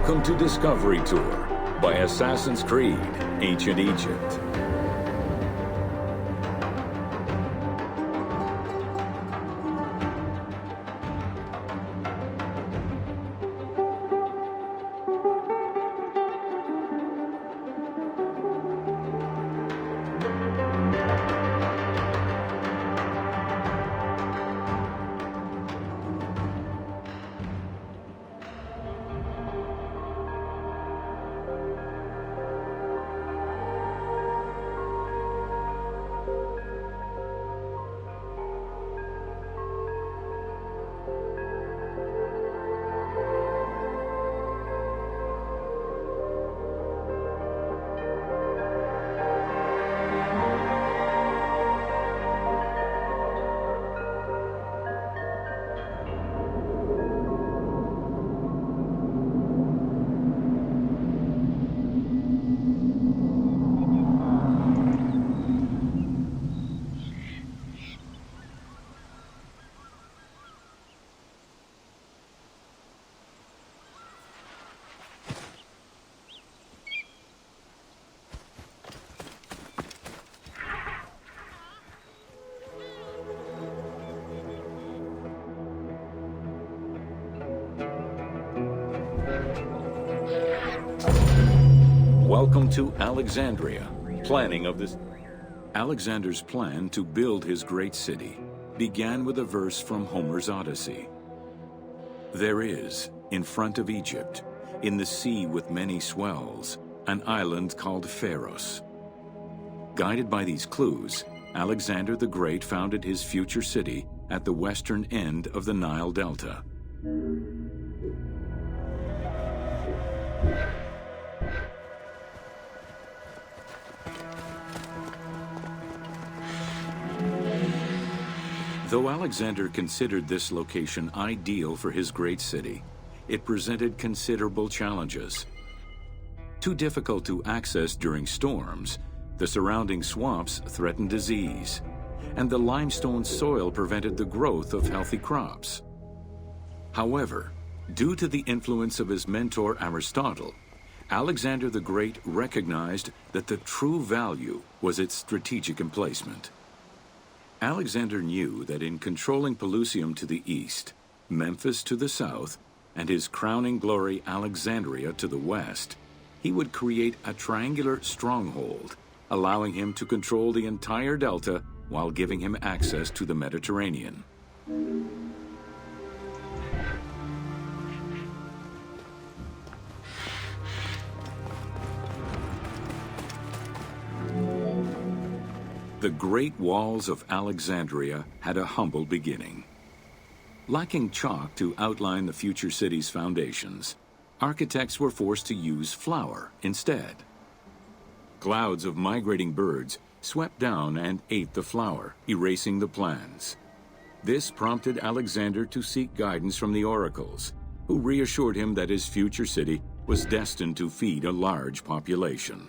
Welcome to Discovery Tour by Assassin's Creed, Ancient Egypt. Welcome to Alexandria. Planning of this. Alexander's plan to build his great city began with a verse from Homer's Odyssey. There is, in front of Egypt, in the sea with many swells, an island called Pharos. Guided by these clues, Alexander the Great founded his future city at the western end of the Nile Delta. Though Alexander considered this location ideal for his great city, it presented considerable challenges. Too difficult to access during storms, the surrounding swamps threatened disease, and the limestone soil prevented the growth of healthy crops. However, due to the influence of his mentor Aristotle, Alexander the Great recognized that the true value was its strategic emplacement. Alexander knew that in controlling Pelusium to the east, Memphis to the south, and his crowning glory Alexandria to the west, he would create a triangular stronghold, allowing him to control the entire delta while giving him access to the Mediterranean. The Great Walls of Alexandria had a humble beginning. Lacking chalk to outline the future city's foundations, architects were forced to use flour instead. Clouds of migrating birds swept down and ate the flour, erasing the plans. This prompted Alexander to seek guidance from the oracles, who reassured him that his future city was destined to feed a large population.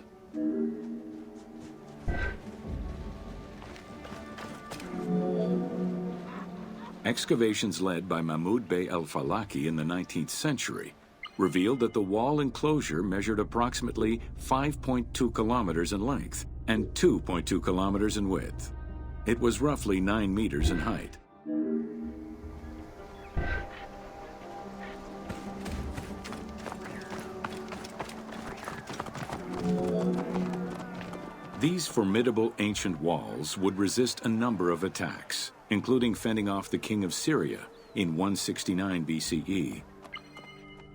Excavations led by Mahmud Bey el-Falaki in the 19th century revealed that the wall enclosure measured approximately 5.2 kilometers in length and 2.2 kilometers in width. It was roughly 9 meters in height. These formidable ancient walls would resist a number of attacks, including fending off the king of Syria in 169 BCE.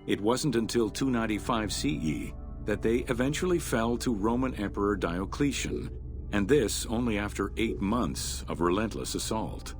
It wasn't until 295 CE that they eventually fell to Roman Emperor Diocletian, and this only after 8 months of relentless assault.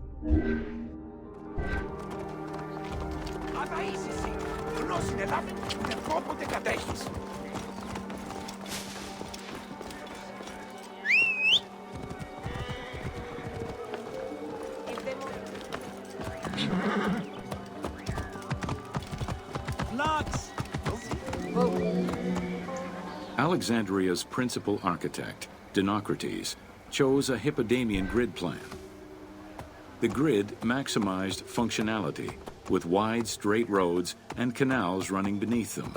Alexandria's principal architect, Dinocrates, chose a Hippodamian grid plan. The grid maximized functionality, with wide, straight roads and canals running beneath them.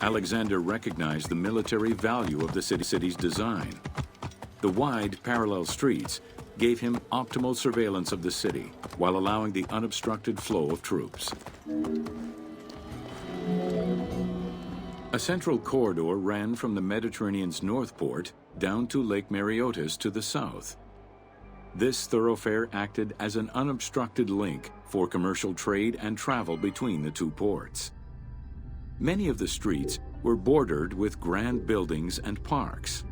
Alexander recognized the military value of the city's design. The wide, parallel streets gave him optimal surveillance of the city while allowing the unobstructed flow of troops. A central corridor ran from the Mediterranean's north port down to Lake Mareotis to the south. This thoroughfare acted as an unobstructed link for commercial trade and travel between the two ports. Many of the streets were bordered with grand buildings and parks,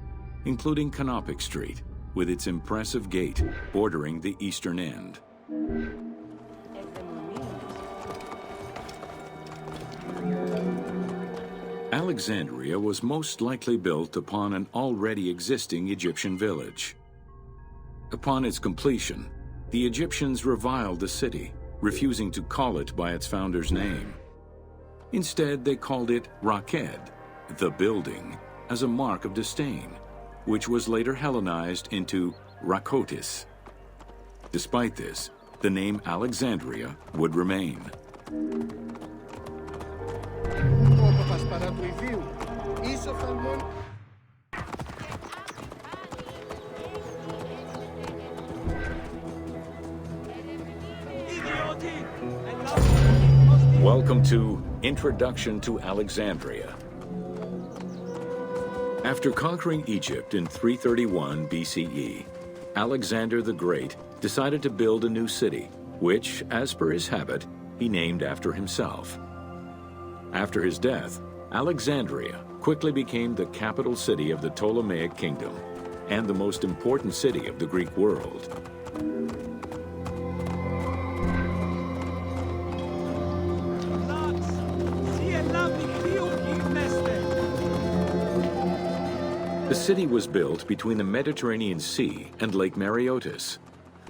including Canopic Street, with its impressive gate bordering the eastern end. Alexandria was most likely built upon an already existing Egyptian village. Upon its completion, the Egyptians reviled the city, refusing to call it by its founder's name. Instead, they called it Raked, the building, as a mark of disdain, which was later Hellenized into Rakotis. Despite this, the name Alexandria would remain. Welcome to Introduction to Alexandria. After conquering Egypt in 331 BCE, Alexander the Great decided to build a new city, which, as per his habit, he named after himself. After his death, Alexandria quickly became the capital city of the Ptolemaic kingdom and the most important city of the Greek world. The city was built between the Mediterranean Sea and Lake Mareotis,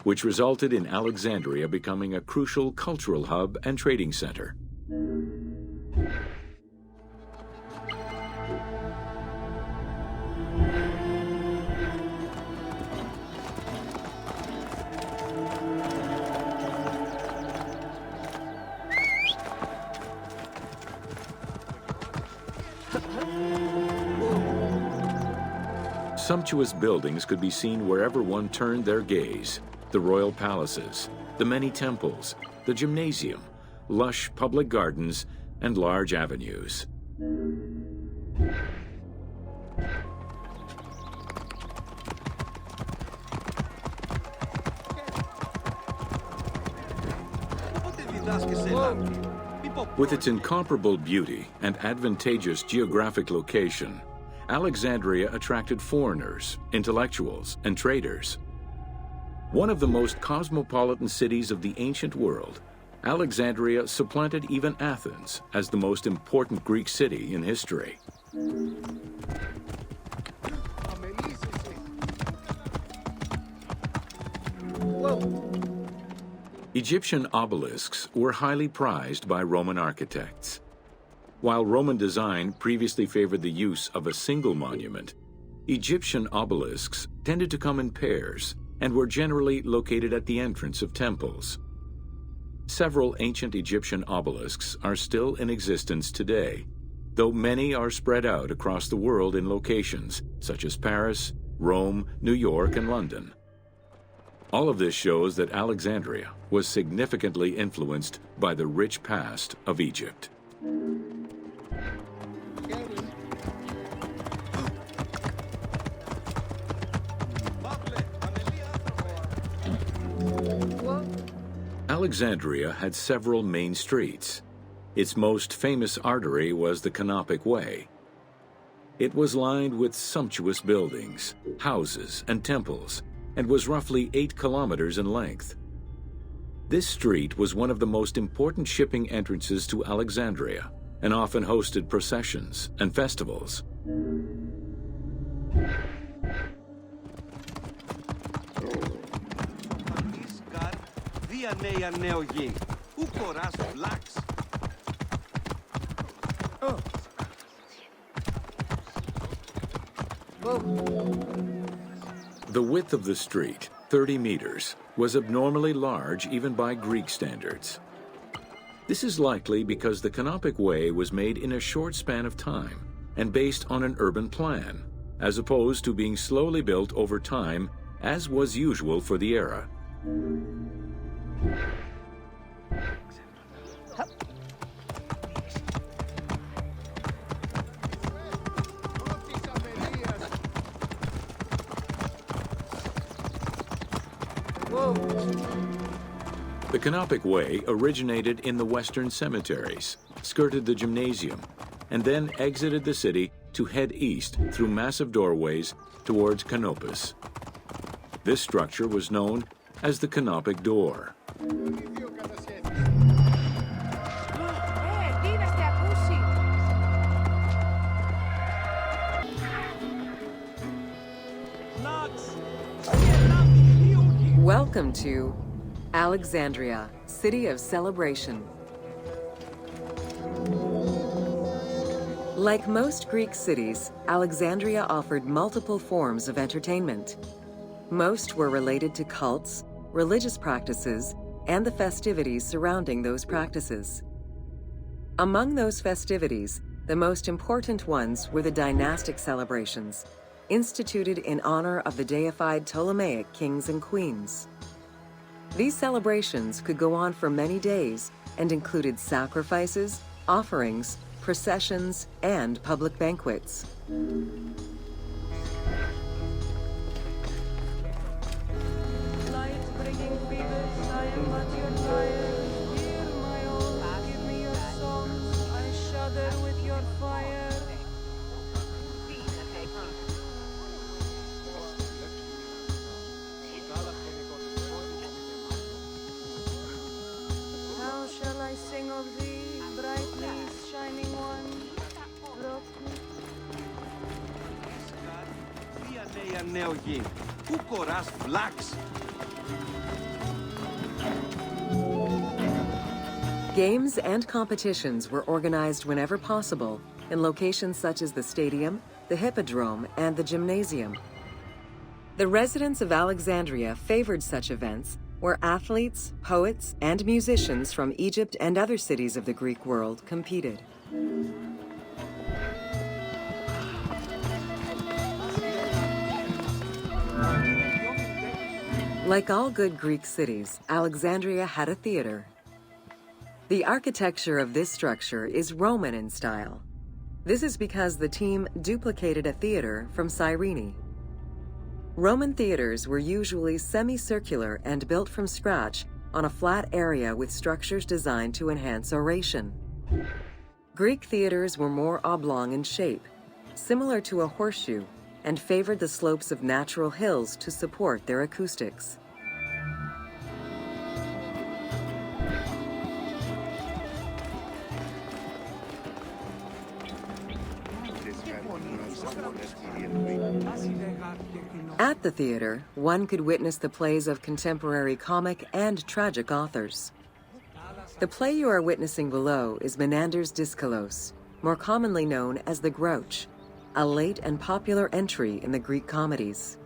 which resulted in Alexandria becoming a crucial cultural hub and trading center. Sumptuous buildings could be seen wherever one turned their gaze: the royal palaces, the many temples, the gymnasium, lush public gardens, and large avenues. With its incomparable beauty and advantageous geographic location, Alexandria attracted foreigners, intellectuals, and traders. One of the most cosmopolitan cities of the ancient world, Alexandria supplanted even Athens as the most important Greek city in history. Egyptian obelisks were highly prized by Roman architects. While Roman design previously favored the use of a single monument, Egyptian obelisks tended to come in pairs and were generally located at the entrance of temples. Several ancient Egyptian obelisks are still in existence today, though many are spread out across the world in locations such as Paris, Rome, New York, and London. All of this shows that Alexandria was significantly influenced by the rich past of Egypt. Alexandria had several main streets. Its most famous artery was the Canopic Way. It was lined with sumptuous buildings, houses, and temples, and was roughly 8 kilometers in length. This street was one of the most important shipping entrances to Alexandria and often hosted processions and festivals. The width of the street, 30 meters, was abnormally large even by Greek standards. This is likely because the Canopic Way was made in a short span of time and based on an urban plan, as opposed to being slowly built over time, as was usual for the era. The Canopic Way originated in the western cemeteries, skirted the gymnasium, and then exited the city to head east through massive doorways towards Canopus. This structure was known as the Canopic Door. Welcome to Alexandria, City of Celebration. Like most Greek cities, Alexandria offered multiple forms of entertainment. Most were related to cults, religious practices, and the festivities surrounding those practices. Among those festivities, the most important ones were the dynastic celebrations, instituted in honor of the deified Ptolemaic kings and queens. These celebrations could go on for many days and included sacrifices, offerings, processions, and public banquets. Light-bringing Phoebus, I am but your tired. Hear my oath, give me your songs, I shudder with your fire. How shall I sing of thee, brightly shining one? Games and competitions were organized whenever possible in locations such as the stadium, the hippodrome, and the gymnasium. The residents of Alexandria favored such events where athletes, poets, and musicians from Egypt and other cities of the Greek world competed. Like all good Greek cities, Alexandria had a theater. The architecture of this structure is Roman in style. This is because the team duplicated a theater from Cyrene. Roman theaters were usually semicircular and built from scratch on a flat area with structures designed to enhance oration. Greek theaters were more oblong in shape, similar to a horseshoe, and favored the slopes of natural hills to support their acoustics. At the theater, one could witness the plays of contemporary comic and tragic authors. The play you are witnessing below is Menander's Dyskalos, more commonly known as the Grouch, a late and popular entry in the Greek comedies.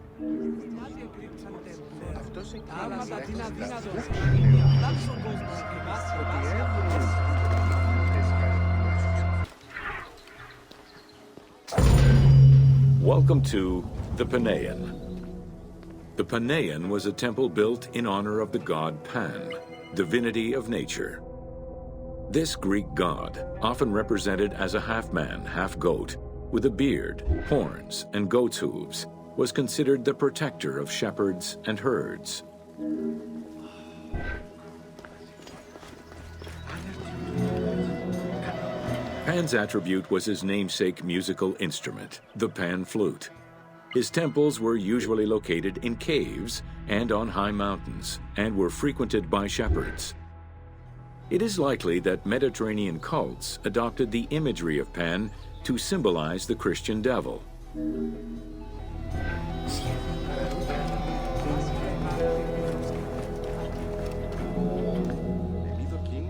Welcome to the Paneon. The Paneon was a temple built in honor of the god Pan, divinity of nature. This Greek god, often represented as a half-man, half-goat, with a beard, horns, and goat's hooves, was considered the protector of shepherds and herds. Pan's attribute was his namesake musical instrument, the pan flute. His temples were usually located in caves and on high mountains, and were frequented by shepherds. It is likely that Mediterranean cults adopted the imagery of Pan to symbolize the Christian devil.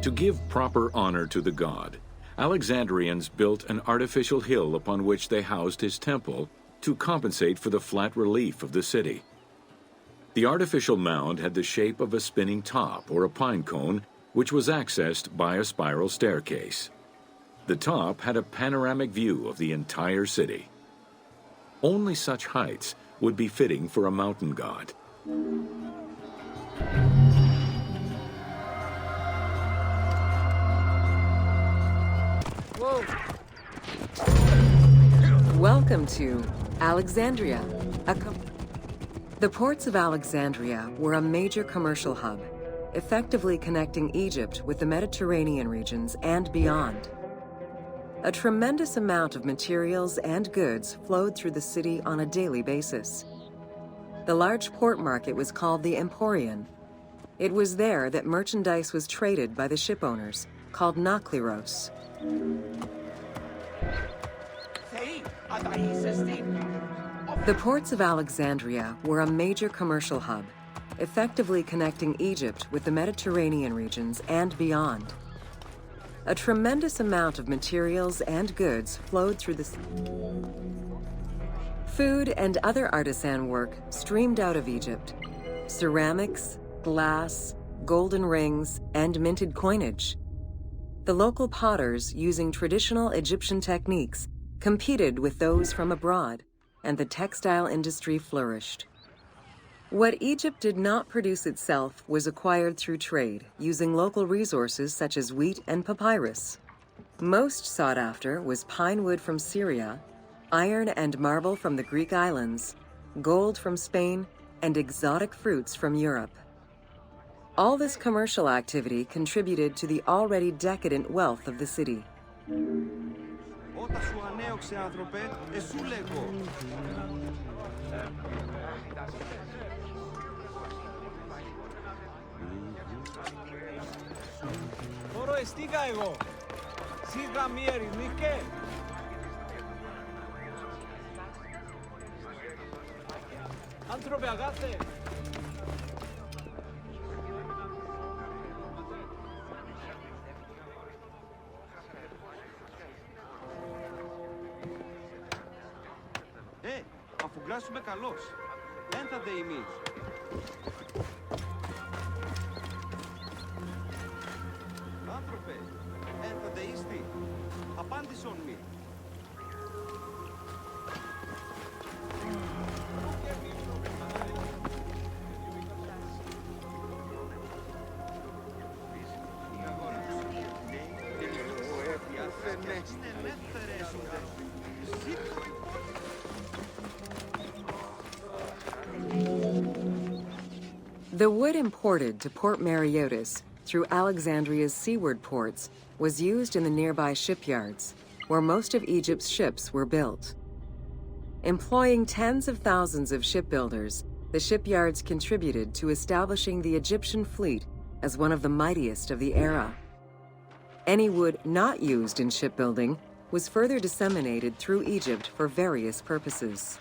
To give proper honor to the god, Alexandrians built an artificial hill upon which they housed his temple to compensate for the flat relief of the city. The artificial mound had the shape of a spinning top or a pine cone which was accessed by a spiral staircase. The top had a panoramic view of the entire city. Only such heights would be fitting for a mountain god. Whoa. Welcome to Alexandria. The ports of Alexandria were a major commercial hub, effectively connecting Egypt with the Mediterranean regions and beyond. A tremendous amount of materials and goods flowed through the city on a daily basis. The large port market was called the Emporion. It was there that merchandise was traded by the ship owners, called nakliros. The ports of Alexandria were a major commercial hub, effectively connecting Egypt with the Mediterranean regions and beyond. A tremendous amount of materials and goods flowed through the food and other artisan work streamed out of Egypt. Ceramics, glass, golden rings, and minted coinage. The local potters, using traditional Egyptian techniques, competed with those from abroad, and the textile industry flourished. What Egypt did not produce itself was acquired through trade, using local resources such as wheat and papyrus. Most sought after was pine wood from Syria, iron and marble from the Greek islands, gold from Spain, and exotic fruits from Europe. All this commercial activity contributed to the already decadent wealth of the city. Αφού γλάσουμε καλώς, δεν θα δε εμείς. Άνθρωπε, δεν θα δε είστε. Απάντησον μη. The wood imported to Port Mareotis through Alexandria's seaward ports was used in the nearby shipyards, where most of Egypt's ships were built. Employing tens of thousands of shipbuilders, the shipyards contributed to establishing the Egyptian fleet as one of the mightiest of the era. Any wood not used in shipbuilding was further disseminated through Egypt for various purposes.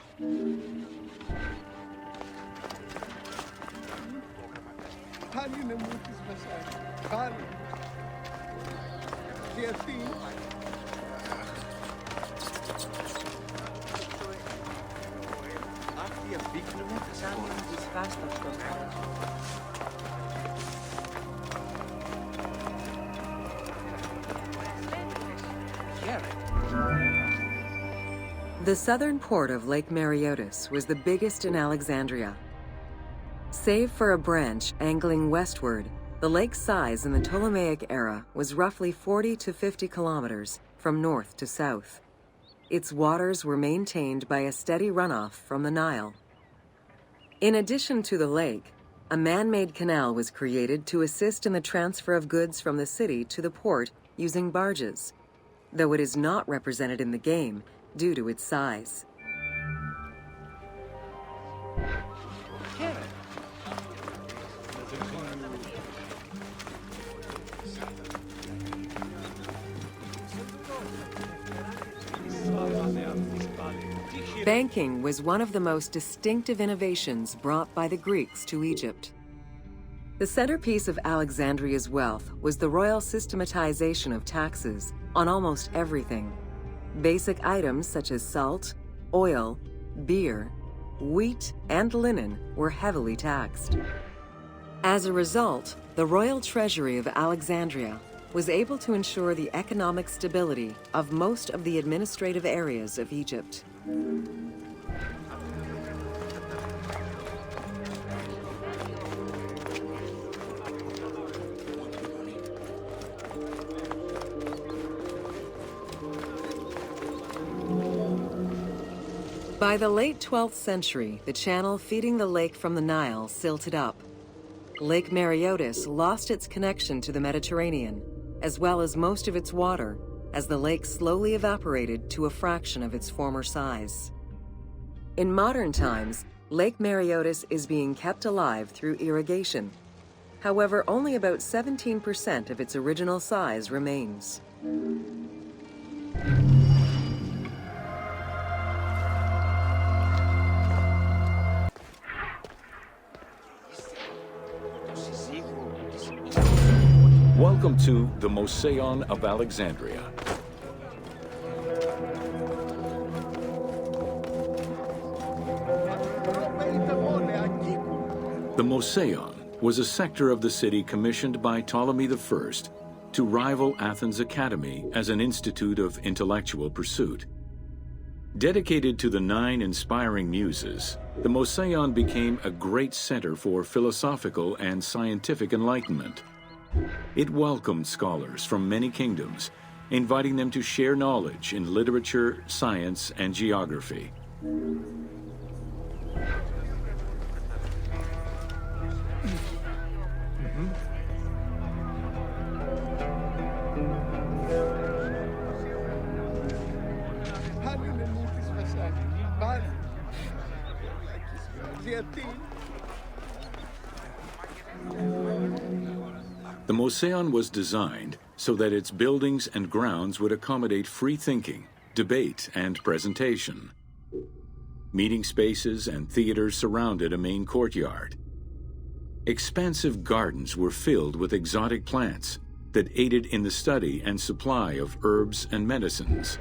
The southern port of Lake Mareotis was the biggest in Alexandria. Save for a branch angling westward, the lake's size in the Ptolemaic era was roughly 40 to 50 kilometers from north to south. Its waters were maintained by a steady runoff from the Nile. In addition to the lake, a man-made canal was created to assist in the transfer of goods from the city to the port using barges, though it is not represented in the game due to its size. Banking was one of the most distinctive innovations brought by the Greeks to Egypt. The centerpiece of Alexandria's wealth was the royal systematization of taxes on almost everything. Basic items such as salt, oil, beer, wheat, and linen were heavily taxed. As a result, the royal treasury of Alexandria was able to ensure the economic stability of most of the administrative areas of Egypt. By the late 12th century, the channel feeding the lake from the Nile silted up. Lake Mareotis lost its connection to the Mediterranean, as well as most of its water, as the lake slowly evaporated to a fraction of its former size. In modern times, Lake Mareotis is being kept alive through irrigation. However, only about 17% of its original size remains. Welcome to the Mosaion of Alexandria. The Mosaion was a sector of the city commissioned by Ptolemy I to rival Athens' Academy as an institute of intellectual pursuit. Dedicated to the 9 inspiring muses, the Mosaion became a great center for philosophical and scientific enlightenment. It welcomed scholars from many kingdoms, inviting them to share knowledge in literature, science, and geography. The Mosaion was designed so that its buildings and grounds would accommodate free thinking, debate, and presentation. Meeting spaces and theaters surrounded a main courtyard. Expansive gardens were filled with exotic plants that aided in the study and supply of herbs and medicines.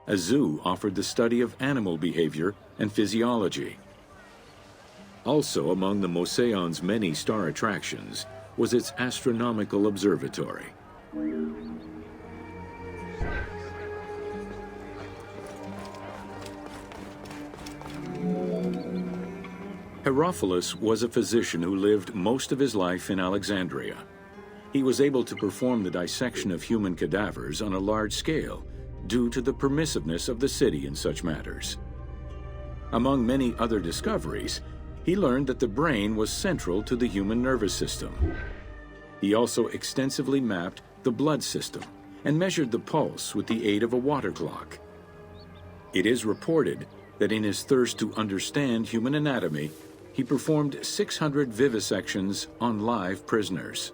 A zoo offered the study of animal behavior and physiology. Also among the Mosaion's many star attractions was its astronomical observatory. Herophilus was a physician who lived most of his life in Alexandria. He was able to perform the dissection of human cadavers on a large scale due to the permissiveness of the city in such matters. Among many other discoveries, he learned that the brain was central to the human nervous system. He also extensively mapped the blood system and measured the pulse with the aid of a water clock. It is reported that in his thirst to understand human anatomy, he performed 600 vivisections on live prisoners.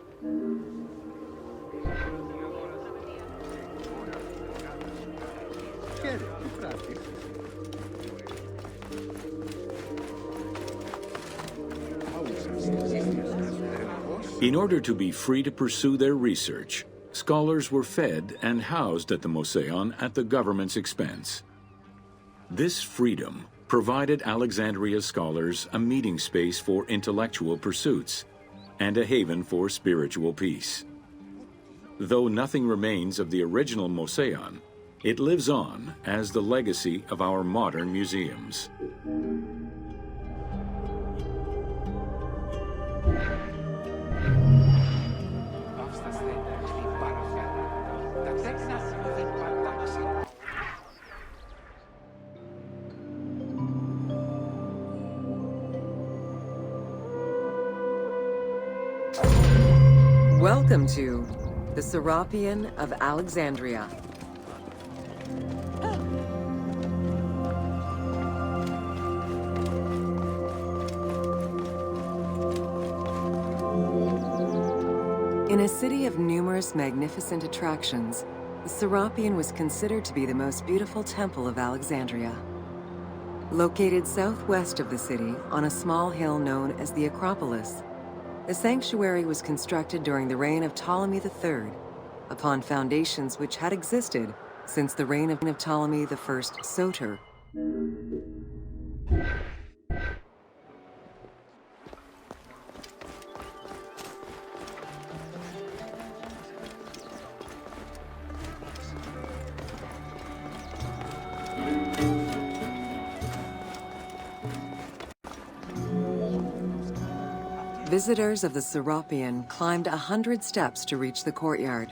In order to be free to pursue their research, scholars were fed and housed at the Mosaion at the government's expense. This freedom provided Alexandria's scholars a meeting space for intellectual pursuits and a haven for spiritual peace. Though nothing remains of the original Mosaion, it lives on as the legacy of our modern museums. Welcome to the Serapeum of Alexandria. In a city of numerous magnificent attractions, the Serapeum was considered to be the most beautiful temple of Alexandria. Located southwest of the city on a small hill known as the Acropolis, the sanctuary was constructed during the reign of Ptolemy III, upon foundations which had existed since the reign of Ptolemy I Soter. Visitors of the Serapeum climbed 100 steps to reach the courtyard.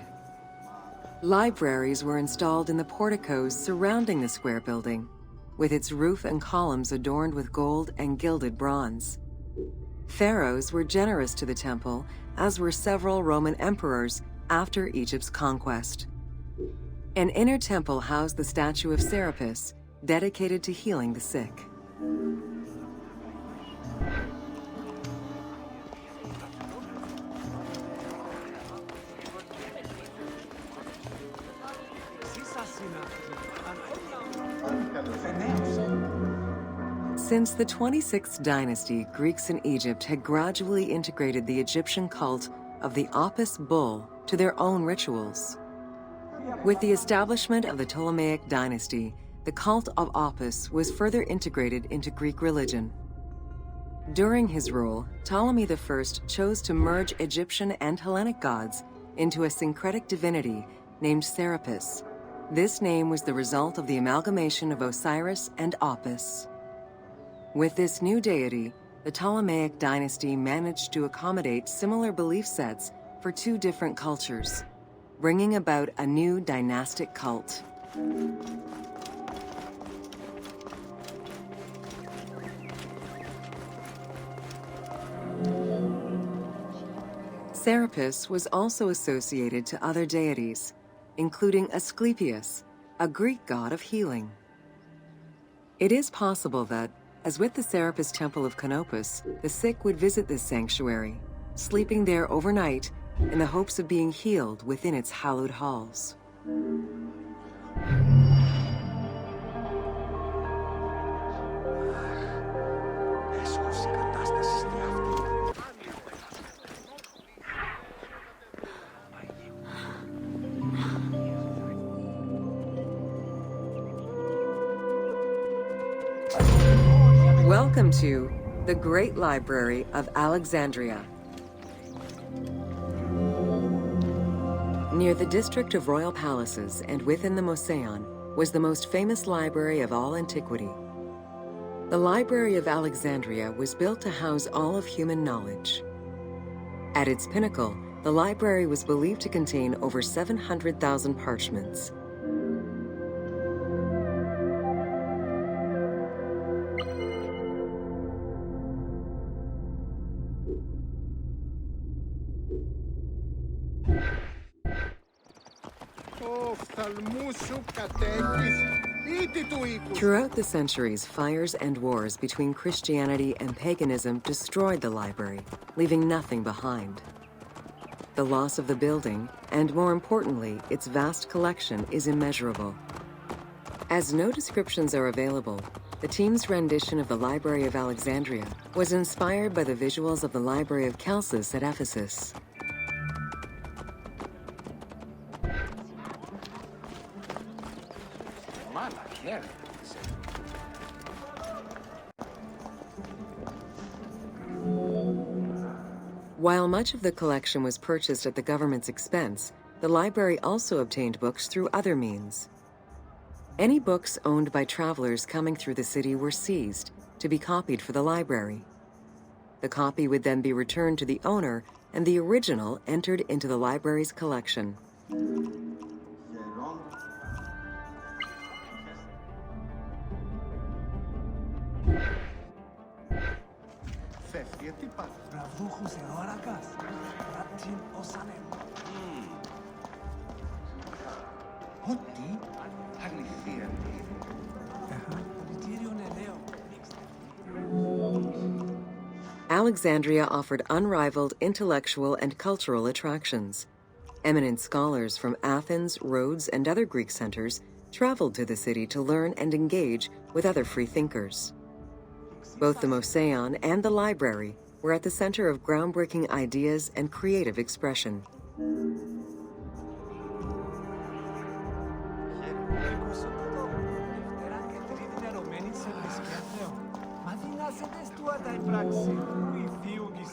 Libraries were installed in the porticos surrounding the square building, with its roof and columns adorned with gold and gilded bronze. Pharaohs were generous to the temple, as were several Roman emperors after Egypt's conquest. An inner temple housed the statue of Serapis, dedicated to healing the sick. Since the 26th dynasty, Greeks in Egypt had gradually integrated the Egyptian cult of the Apis bull to their own rituals. With the establishment of the Ptolemaic dynasty, the cult of Apis was further integrated into Greek religion. During his rule, Ptolemy I chose to merge Egyptian and Hellenic gods into a syncretic divinity named Serapis. This name was the result of the amalgamation of Osiris and Apis. With this new deity, the Ptolemaic dynasty managed to accommodate similar belief sets for two different cultures, bringing about a new dynastic cult. Serapis was also associated to other deities, including Asclepius, a Greek god of healing. It is possible that, as with the Serapis Temple of Canopus, the sick would visit this sanctuary, sleeping there overnight in the hopes of being healed within its hallowed halls. Welcome to the Great Library of Alexandria. Near the district of royal palaces and within the Moseon was the most famous library of all antiquity. The Library of Alexandria was built to house all of human knowledge. At its pinnacle, the library was believed to contain over 700,000 parchments. Throughout the centuries, fires and wars between Christianity and paganism destroyed the library, leaving nothing behind. The loss of the building, and more importantly, its vast collection, is immeasurable. As no descriptions are available, the team's rendition of the Library of Alexandria was inspired by the visuals of the Library of Chalcis at Ephesus. While much of the collection was purchased at the government's expense, the library also obtained books through other means. Any books owned by travelers coming through the city were seized to be copied for the library. The copy would then be returned to the owner, and the original entered into the library's collection. Alexandria offered unrivaled intellectual and cultural attractions. Eminent scholars from Athens, Rhodes, and other Greek centers traveled to the city to learn and engage with other free thinkers. Both the Moseon and the library were at the center of groundbreaking ideas and creative expression.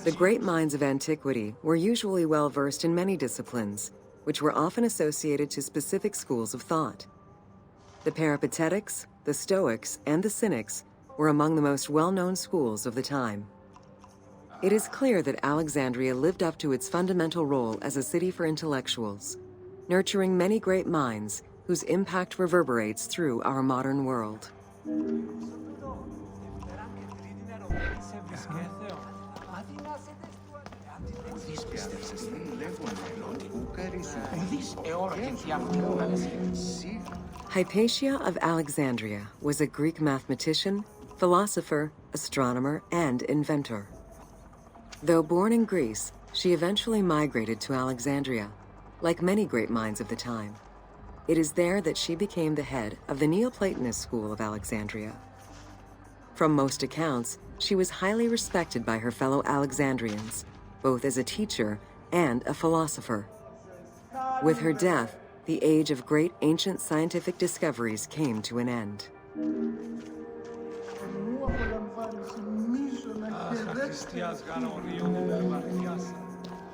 The great minds of antiquity were usually well-versed in many disciplines, which were often associated to specific schools of thought. The Peripatetics, the Stoics, and the Cynics were among the most well-known schools of the time. It is clear that Alexandria lived up to its fundamental role as a city for intellectuals, nurturing many great minds whose impact reverberates through our modern world. Hypatia of Alexandria was a Greek mathematician, philosopher, astronomer, and inventor. Though born in Greece, she eventually migrated to Alexandria, like many great minds of the time. It is there that she became the head of the Neoplatonist school of Alexandria. From most accounts, she was highly respected by her fellow Alexandrians, both as a teacher and a philosopher. With her death, the age of great ancient scientific discoveries came to an end.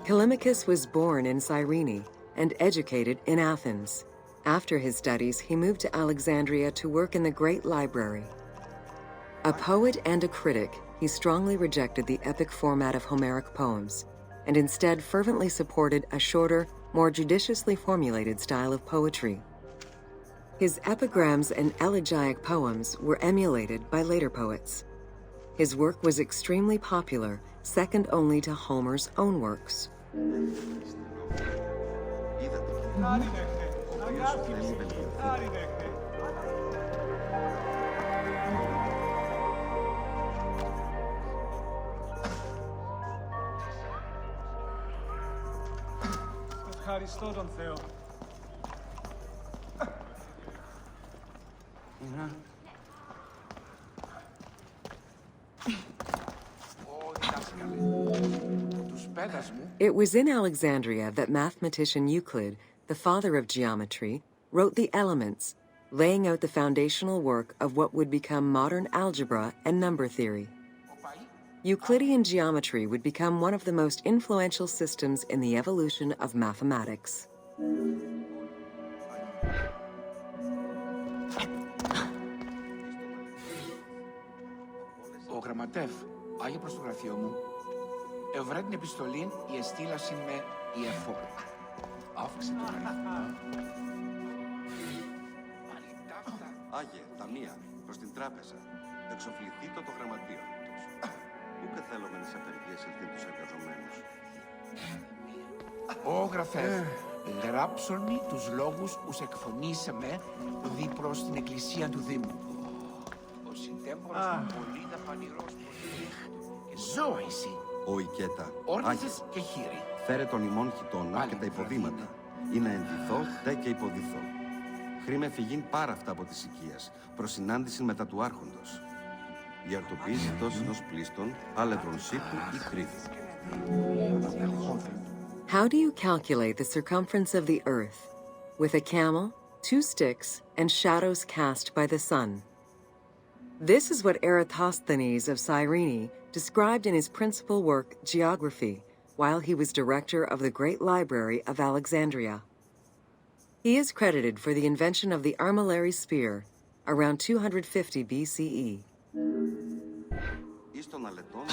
Callimachus was born in Cyrene and educated in Athens. After his studies, he moved to Alexandria to work in the great library. A poet and a critic, he strongly rejected the epic format of Homeric poems and instead fervently supported a shorter, more judiciously formulated style of poetry. His epigrams and elegiac poems were emulated by later poets. His work was extremely popular, second only to Homer's own works. Ευχαριστώ τον Θεό. It was in Alexandria that mathematician Euclid, the father of geometry, wrote the Elements, laying out the foundational work of what would become modern algebra and number theory. Euclidean geometry would become one of the most influential systems in the evolution of mathematics. Ο γραμματεύ, άγιο προς το γραφείο μου, ευρέ την επιστολήν η εστήλαση με η εφό. Άφηξε τον αριθμό. Άγιε, ταμεία, προς την τράπεζα. Εξοφληθείτε το γραμματείο. Πού καθέλωμενες απεργίες ελθύν τους εργαζομένους. Ω γραφεύ, γράψον τους λόγους ους εκφωνήσαμε δι προς την εκκλησία του Δήμου. Ο συντέμπορος πολύ δαπανηρός και ζώα εσύ. Ο Ικέτα, Όρθιζες και χείρι. φέρε τον ημών χιτώνα και τα υποδήματα, ή να ενδυθώ, τε και υποδηθώ. Χρήμε φυγήν πάρα αυτά από της οικίας, προς συνάντηση μετά του άρχοντος. Η αρτοποίηση τόσινος πλήστων, άλευρον σύπου ή κρύθου. How do you calculate the circumference of the earth? With a camel, 2 sticks, and shadows cast by the sun. This is what Eratosthenes of Cyrene described in his principal work, Geography, while he was director of the Great Library of Alexandria. He is credited for the invention of the armillary spear around 250 BCE. Εις των αλετών,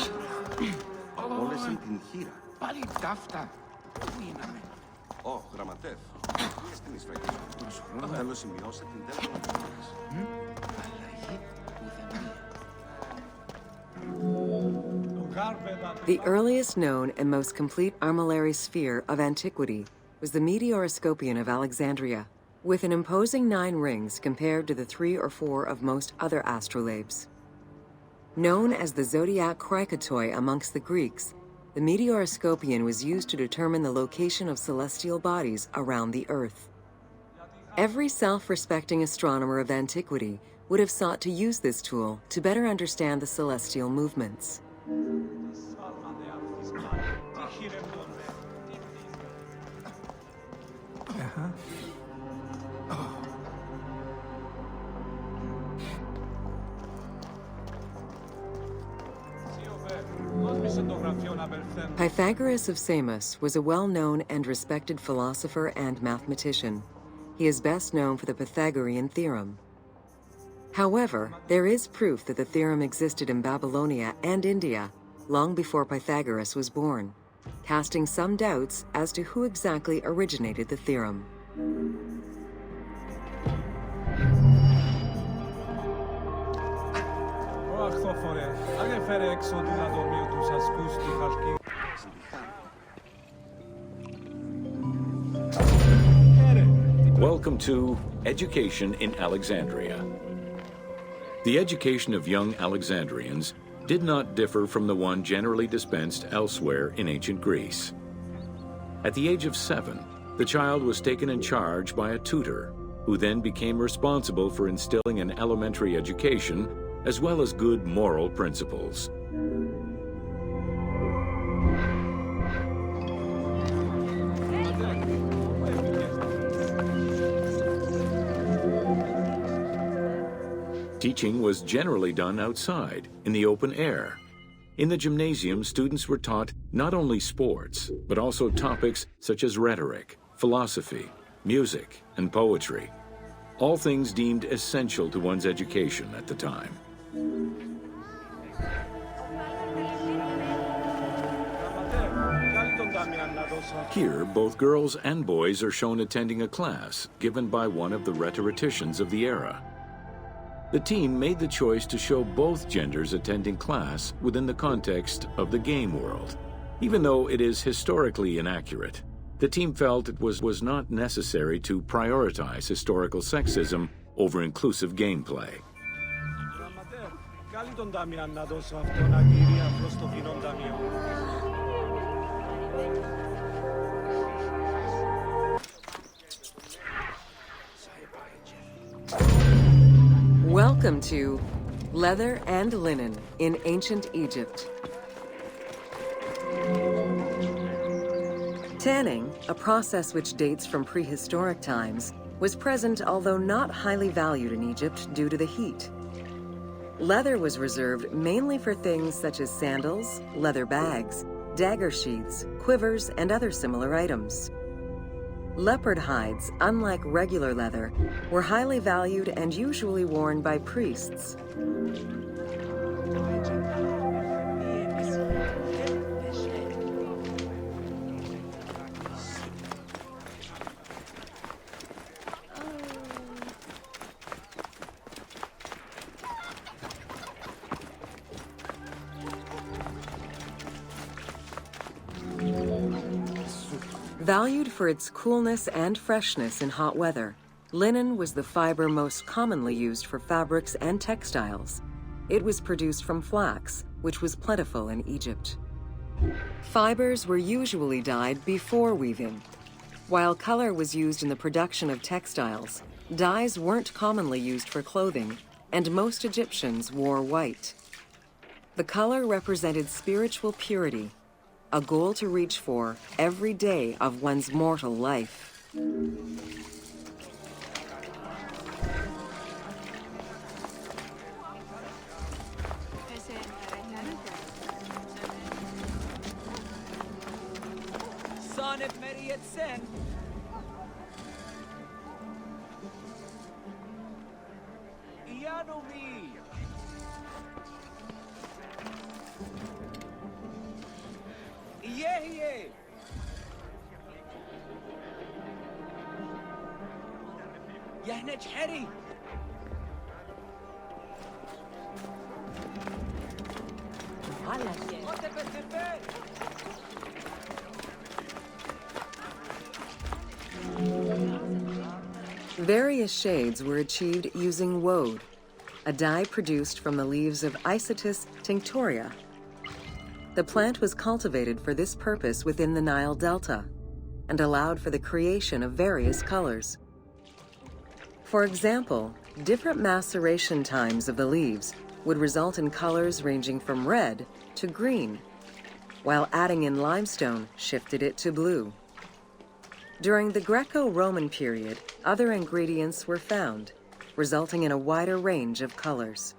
απόλεσαν την χείρα. Πάλι ταύτα. Πού γίναμε. Ω, γραμματεύ, και στην εισφραγή σου. Θέλω σημειώσω την τέλεια της φοράς. Αλλαγή ουδεμία. The earliest known and most complete armillary sphere of antiquity was the Meteoroscopion of Alexandria, with an imposing 9 rings compared to the 3 or 4 of most other astrolabes. Known as the zodiac krikatoi amongst the Greeks, the Meteoroscopion was used to determine the location of celestial bodies around the Earth. Every self-respecting astronomer of antiquity would have sought to use this tool to better understand the celestial movements. Pythagoras of Samos was a well-known and respected philosopher and mathematician. He is best known for the Pythagorean theorem. However, there is proof that the theorem existed in Babylonia and India, long before Pythagoras was born, casting some doubts as to who exactly originated the theorem. Welcome to Education in Alexandria. The education of young Alexandrians did not differ from the one generally dispensed elsewhere in ancient Greece. At the age of 7, the child was taken in charge by a tutor, who then became responsible for instilling an elementary education as well as good moral principles. Teaching was generally done outside, in the open air. In the gymnasium, students were taught not only sports, but also topics such as rhetoric, philosophy, music, and poetry, all things deemed essential to one's education at the time. Here, both girls and boys are shown attending a class given by one of the rhetoricians of the era. The team made the choice to show both genders attending class within the context of the game world. Even though it is historically inaccurate, the team felt it was not necessary to prioritize historical sexism over inclusive gameplay. Welcome to Leather and Linen in Ancient Egypt. Tanning, a process which dates from prehistoric times, was present although not highly valued in Egypt due to the heat. Leather was reserved mainly for things such as sandals, leather bags, dagger sheaths, quivers, and other similar items. Leopard hides, unlike regular leather, were highly valued and usually worn by priests. Valued for its coolness and freshness in hot weather, linen was the fiber most commonly used for fabrics and textiles. It was produced from flax, which was plentiful in Egypt. Fibers were usually dyed before weaving. While color was used in the production of textiles, dyes weren't commonly used for clothing, and most Egyptians wore white. The color represented spiritual purity, a goal to reach for every day of one's mortal life. Various shades were achieved using woad, a dye produced from the leaves of Isotis tinctoria. The plant was cultivated for this purpose within the Nile Delta and allowed for the creation of various colors. For example, different maceration times of the leaves would result in colors ranging from red to green, while adding in limestone shifted it to blue. During the Greco-Roman period, other ingredients were found, resulting in a wider range of colors.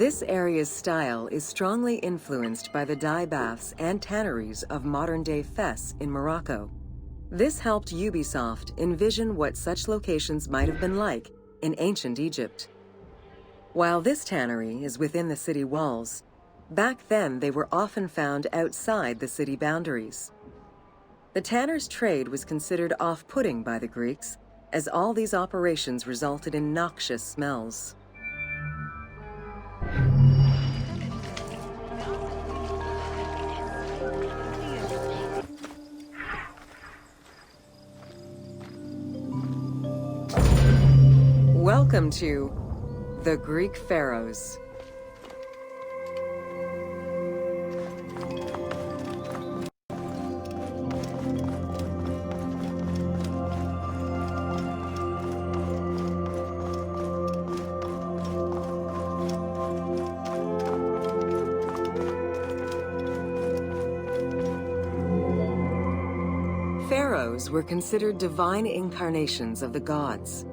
This area's style is strongly influenced by the dye baths and tanneries of modern-day Fes in Morocco. This helped Ubisoft envision what such locations might have been like in ancient Egypt. While this tannery is within the city walls, back then they were often found outside the city boundaries. The tanner's trade was considered off-putting by the Greeks, as all these operations resulted in noxious smells. Welcome to the Greek Pharaohs. Pharaohs were considered divine incarnations of the gods.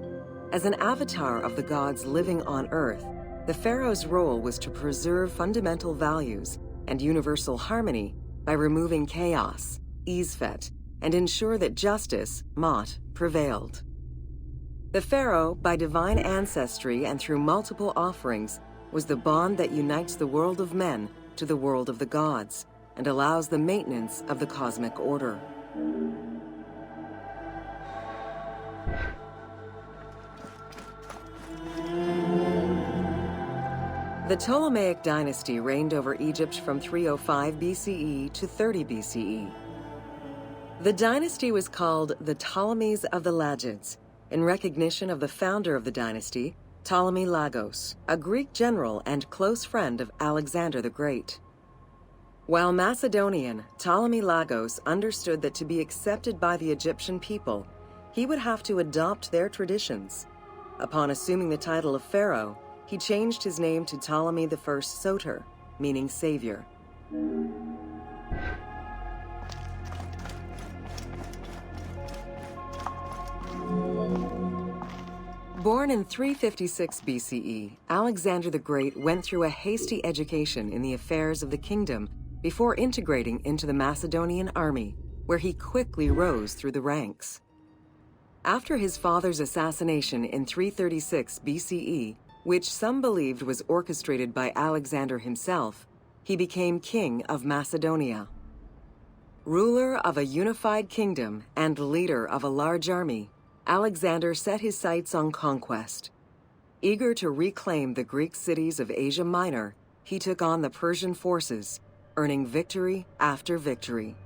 As an avatar of the gods living on Earth, the pharaoh's role was to preserve fundamental values and universal harmony by removing chaos, Izfet, and ensure that justice, Mot, prevailed. The pharaoh, by divine ancestry and through multiple offerings, was the bond that unites the world of men to the world of the gods and allows the maintenance of the cosmic order. The Ptolemaic dynasty reigned over Egypt from 305 BCE to 30 BCE. The dynasty was called the Ptolemies of the Lagids, in recognition of the founder of the dynasty, Ptolemy Lagos, a Greek general and close friend of Alexander the Great. While Macedonian, Ptolemy Lagos understood that to be accepted by the Egyptian people, he would have to adopt their traditions. Upon assuming the title of pharaoh, he changed his name to Ptolemy I Soter, meaning savior. Born in 356 BCE, Alexander the Great went through a hasty education in the affairs of the kingdom before integrating into the Macedonian army, where he quickly rose through the ranks. After his father's assassination in 336 BCE, which some believed was orchestrated by Alexander himself, he became king of Macedonia. Ruler of a unified kingdom and leader of a large army, Alexander set his sights on conquest. Eager to reclaim the Greek cities of Asia Minor, he took on the Persian forces, earning victory after victory.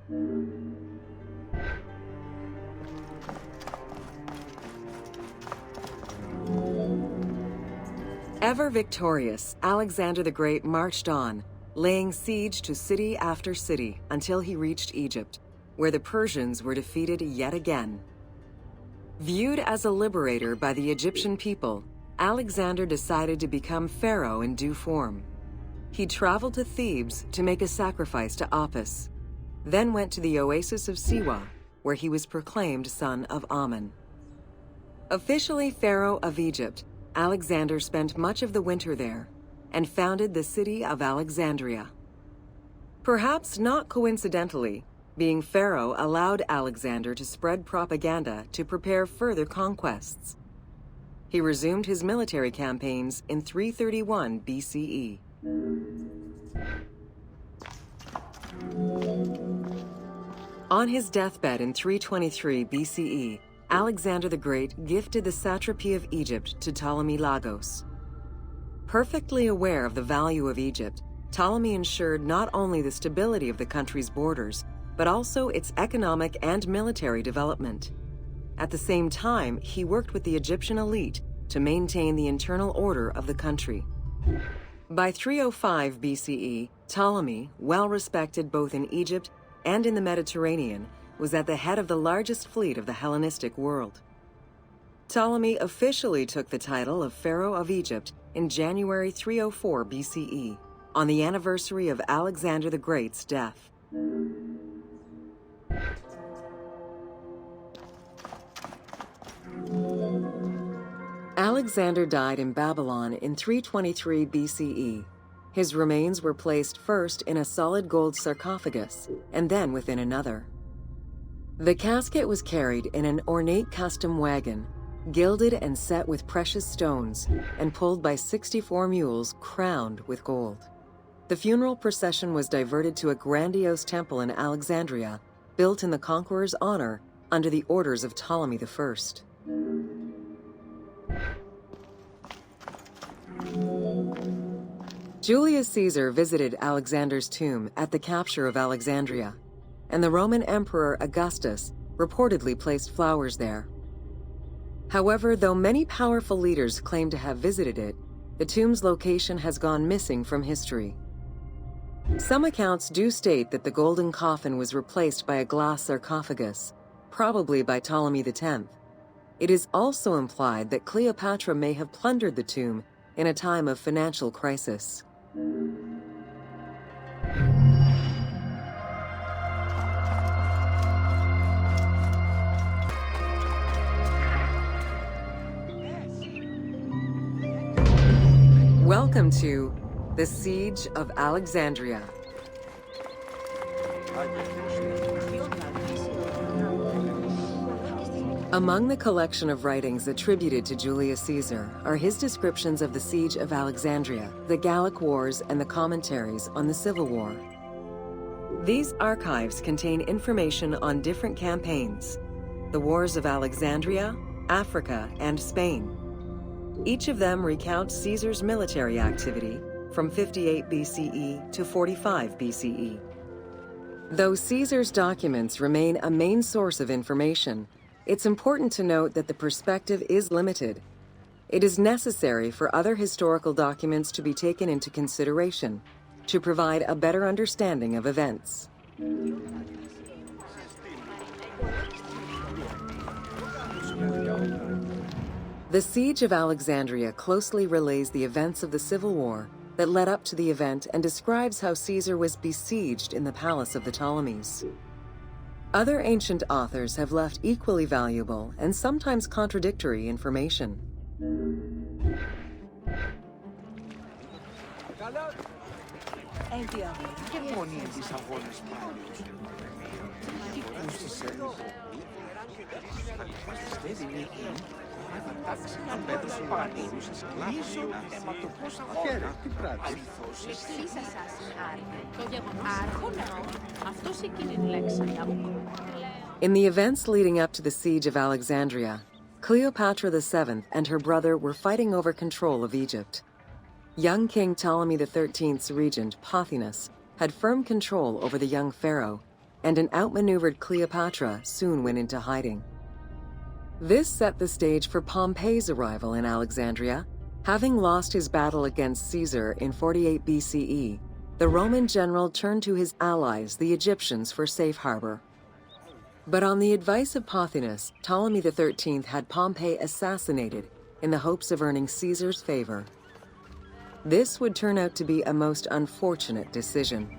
Ever victorious, Alexander the Great marched on, laying siege to city after city until he reached Egypt, where the Persians were defeated yet again. Viewed as a liberator by the Egyptian people, Alexander decided to become pharaoh in due form. He traveled to Thebes to make a sacrifice to Apis, then went to the oasis of Siwa, where he was proclaimed son of Amun. Officially pharaoh of Egypt, Alexander spent much of the winter there and founded the city of Alexandria. Perhaps not coincidentally, being pharaoh allowed Alexander to spread propaganda to prepare further conquests. He resumed his military campaigns in 331 BCE. On his deathbed in 323 BCE, Alexander the Great gifted the satrapy of Egypt to Ptolemy Lagos. Perfectly aware of the value of Egypt, Ptolemy ensured not only the stability of the country's borders, but also its economic and military development. At the same time, he worked with the Egyptian elite to maintain the internal order of the country. By 305 BCE, Ptolemy, well respected both in Egypt and in the Mediterranean, was at the head of the largest fleet of the Hellenistic world. Ptolemy officially took the title of Pharaoh of Egypt in January 304 BCE, on the anniversary of Alexander the Great's death. Alexander died in Babylon in 323 BCE, His remains were placed first in a solid gold sarcophagus and then within another. The casket was carried in an ornate custom wagon, gilded and set with precious stones, and pulled by 64 mules crowned with gold. The funeral procession was diverted to a grandiose temple in Alexandria, built in the conqueror's honor under the orders of Ptolemy I. Julius Caesar visited Alexander's tomb at the capture of Alexandria, and the Roman Emperor Augustus reportedly placed flowers there. However, though many powerful leaders claim to have visited it, the tomb's location has gone missing from history. Some accounts do state that the golden coffin was replaced by a glass sarcophagus, probably by Ptolemy X. It is also implied that Cleopatra may have plundered the tomb in a time of financial crisis. Welcome to the Siege of Alexandria. Among the collection of writings attributed to Julius Caesar are his descriptions of the Siege of Alexandria, the Gallic Wars, and the commentaries on the Civil War. These archives contain information on different campaigns, the wars of Alexandria, Africa, and Spain. Each of them recounts Caesar's military activity from 58 BCE to 45 BCE. Though Caesar's documents remain a main source of information, it's important to note that the perspective is limited. It is necessary for other historical documents to be taken into consideration to provide a better understanding of events. The Siege of Alexandria closely relays the events of the Civil War that led up to the event and describes how Caesar was besieged in the palace of the Ptolemies. Other ancient authors have left equally valuable and sometimes contradictory information. In the events leading up to the Siege of Alexandria, Cleopatra VII and her brother were fighting over control of Egypt. Young King Ptolemy XIII's regent, Pothinus, had firm control over the young pharaoh, and an outmaneuvered Cleopatra soon went into hiding. This set the stage for Pompey's arrival in Alexandria. Having lost his battle against Caesar in 48 BCE, the Roman general turned to his allies, the Egyptians, for safe harbor. But on the advice of Pothinus, Ptolemy XIII had Pompey assassinated in the hopes of earning Caesar's favor. This would turn out to be a most unfortunate decision.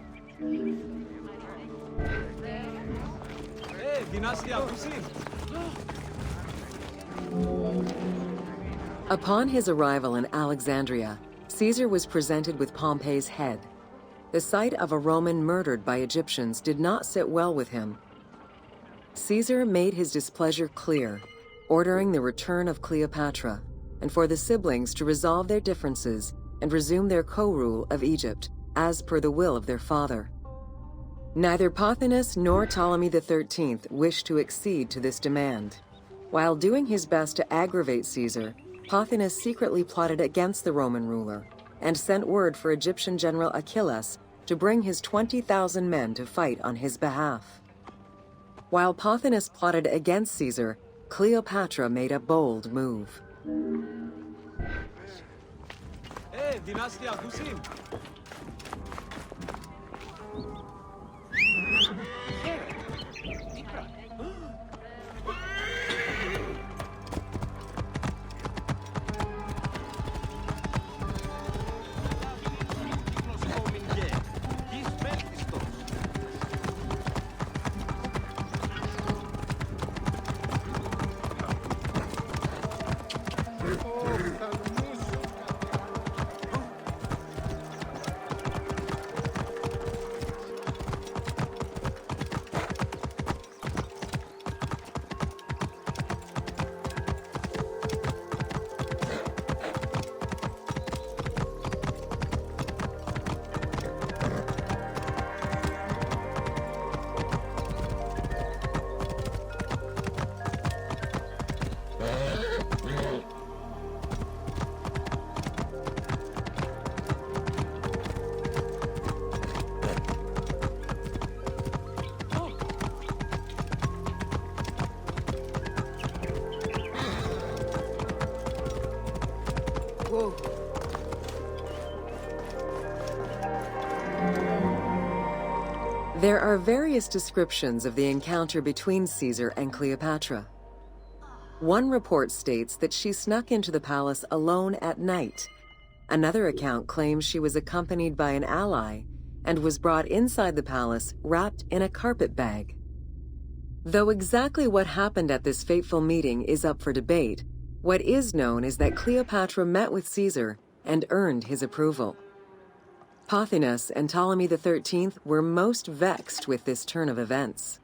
Upon his arrival in Alexandria, Caesar was presented with Pompey's head. The sight of a Roman murdered by Egyptians did not sit well with him. Caesar made his displeasure clear, ordering the return of Cleopatra, and for the siblings to resolve their differences and resume their co-rule of Egypt, as per the will of their father. Neither Pothinus nor Ptolemy XIII wished to accede to this demand. While doing his best to aggravate Caesar, Pothinus secretly plotted against the Roman ruler and sent word for Egyptian general Achillas to bring his 20,000 men to fight on his behalf. While Pothinus plotted against Caesar, Cleopatra made a bold move. There are various descriptions of the encounter between Caesar and Cleopatra. One report states that she snuck into the palace alone at night. Another account claims she was accompanied by an ally and was brought inside the palace wrapped in a carpet bag. Though exactly what happened at this fateful meeting is up for debate, what is known is that Cleopatra met with Caesar and earned his approval. Pothinus and Ptolemy XIII were most vexed with this turn of events.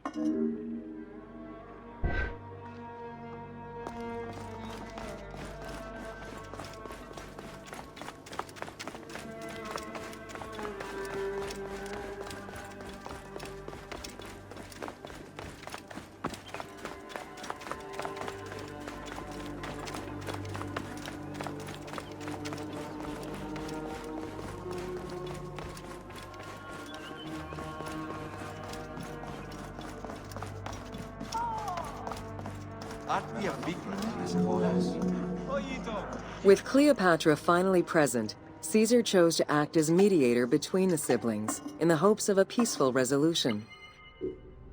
With Cleopatra finally present, Caesar chose to act as mediator between the siblings in the hopes of a peaceful resolution.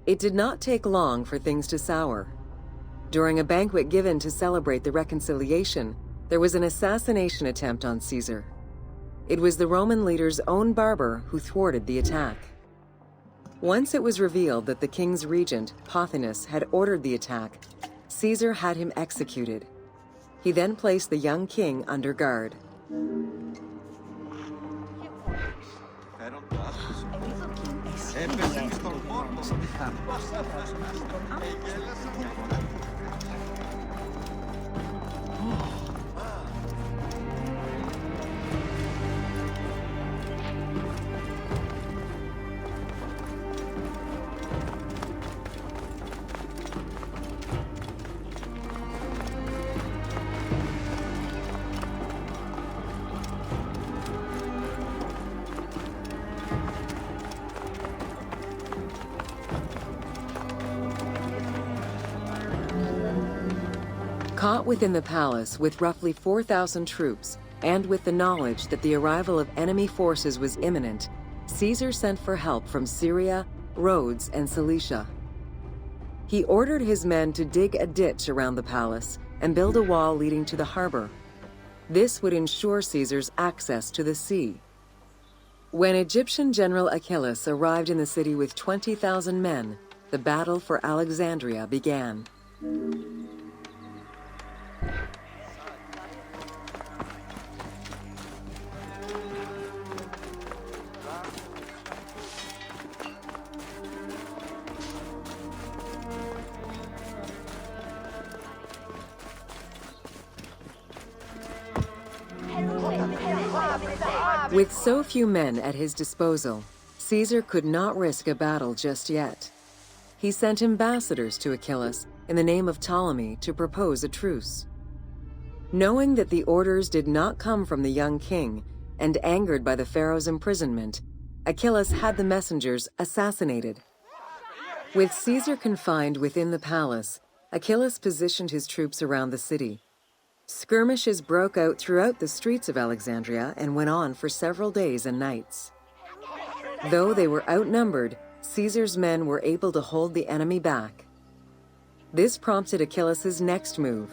It did not take long for things to sour. During a banquet given to celebrate the reconciliation, there was an assassination attempt on Caesar. It was the Roman leader's own barber who thwarted the attack. Once it was revealed that the king's regent, Pothinus, had ordered the attack, Caesar had him executed. He then placed the young king under guard. Caught within the palace with roughly 4,000 troops, and with the knowledge that the arrival of enemy forces was imminent, Caesar sent for help from Syria, Rhodes, and Cilicia. He ordered his men to dig a ditch around the palace and build a wall leading to the harbor. This would ensure Caesar's access to the sea. When Egyptian General Achillas arrived in the city with 20,000 men, the battle for Alexandria began. With so few men at his disposal, Caesar could not risk a battle just yet. He sent ambassadors to Achillas in the name of Ptolemy to propose a truce. Knowing that the orders did not come from the young king, and angered by the pharaoh's imprisonment, Achillas had the messengers assassinated. With Caesar confined within the palace, Achillas positioned his troops around the city. Skirmishes broke out throughout the streets of Alexandria and went on for several days and nights. Though they were outnumbered, Caesar's men were able to hold the enemy back. This prompted Achillas's next move: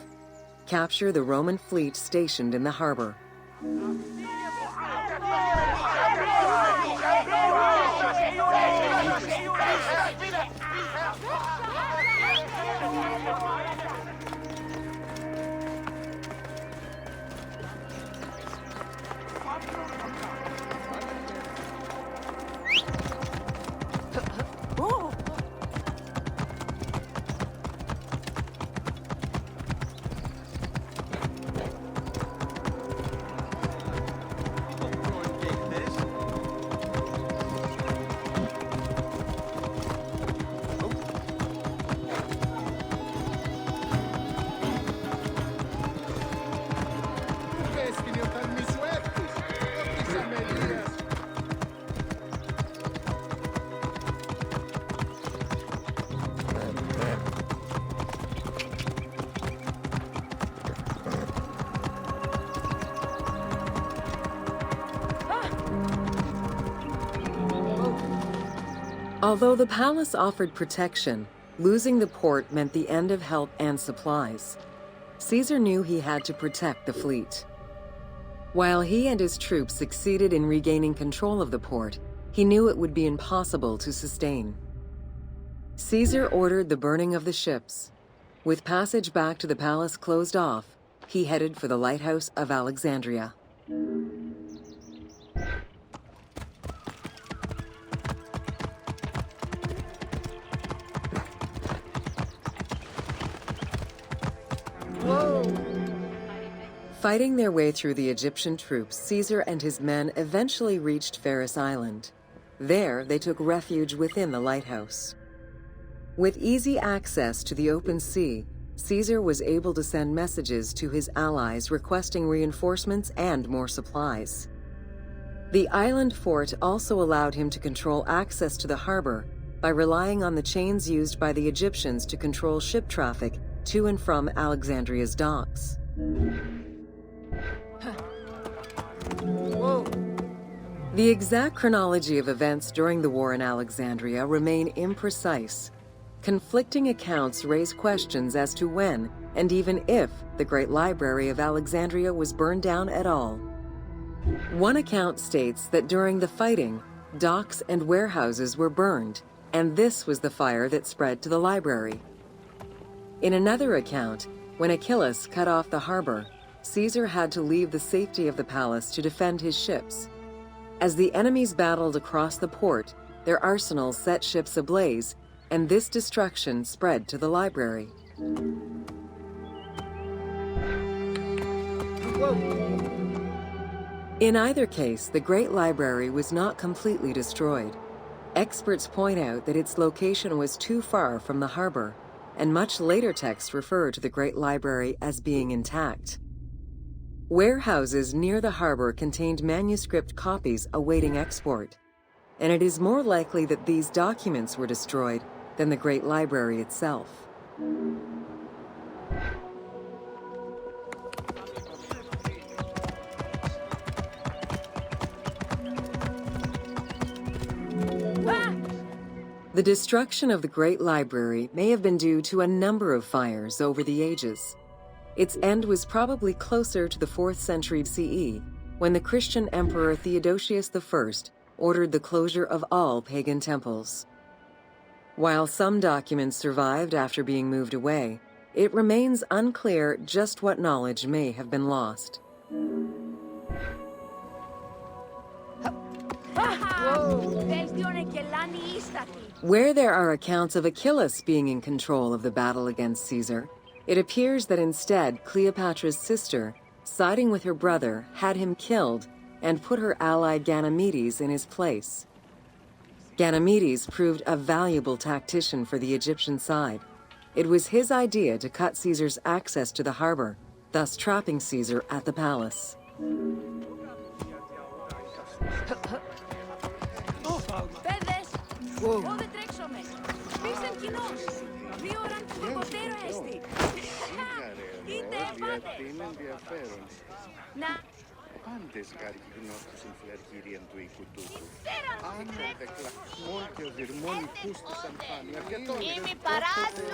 capture the Roman fleet stationed in the harbor. Although the palace offered protection, losing the port meant the end of help and supplies. Caesar knew he had to protect the fleet. While he and his troops succeeded in regaining control of the port, he knew it would be impossible to sustain. Caesar ordered the burning of the ships. With passage back to the palace closed off, he headed for the lighthouse of Alexandria. Fighting their way through the Egyptian troops, Caesar and his men eventually reached Pharos Island. There, they took refuge within the lighthouse. With easy access to the open sea, Caesar was able to send messages to his allies requesting reinforcements and more supplies. The island fort also allowed him to control access to the harbor by relying on the chains used by the Egyptians to control ship traffic to and from Alexandria's docks. The exact chronology of events during the war in Alexandria remain imprecise. Conflicting accounts raise questions as to when, and even if, the Great Library of Alexandria was burned down at all. One account states that during the fighting, docks and warehouses were burned, and this was the fire that spread to the library. In another account, when Achilles cut off the harbor, Caesar had to leave the safety of the palace to defend his ships. As the enemies battled across the port, their arsenals set ships ablaze, and this destruction spread to the library. In either case, the Great Library was not completely destroyed. Experts point out that its location was too far from the harbor, and much later texts refer to the Great Library as being intact. Warehouses near the harbor contained manuscript copies awaiting export, and it is more likely that these documents were destroyed than the Great Library itself. The destruction of the Great Library may have been due to a number of fires over the ages. Its end was probably closer to the 4th century CE, when the Christian Emperor Theodosius I ordered the closure of all pagan temples. While some documents survived after being moved away, it remains unclear just what knowledge may have been lost. Where there are accounts of Achilles being in control of the battle against Caesar, it appears that instead Cleopatra's sister, siding with her brother, had him killed and put her ally Ganymedes in his place. Ganymedes proved a valuable tactician for the Egyptian side. It was his idea to cut Caesar's access to the harbor, thus trapping Caesar at the palace. Πάντες γαργινός στην φλεργύρια του οίκου τούτου. Άντε κλαχμόν και οδυρμόν ηχούς της αμφάνεια και τον... Είμαι παράσου!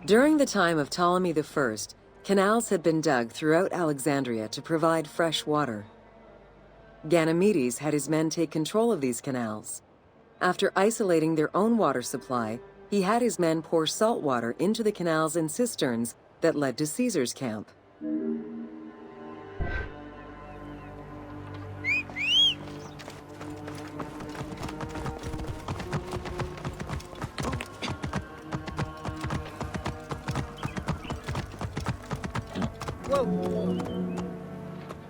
During the time of Ptolemy I, canals had been dug throughout Alexandria to provide fresh water. Ganymedes had his men take control of these canals. After isolating their own water supply, he had his men pour salt water into the canals and cisterns that led to Caesar's camp.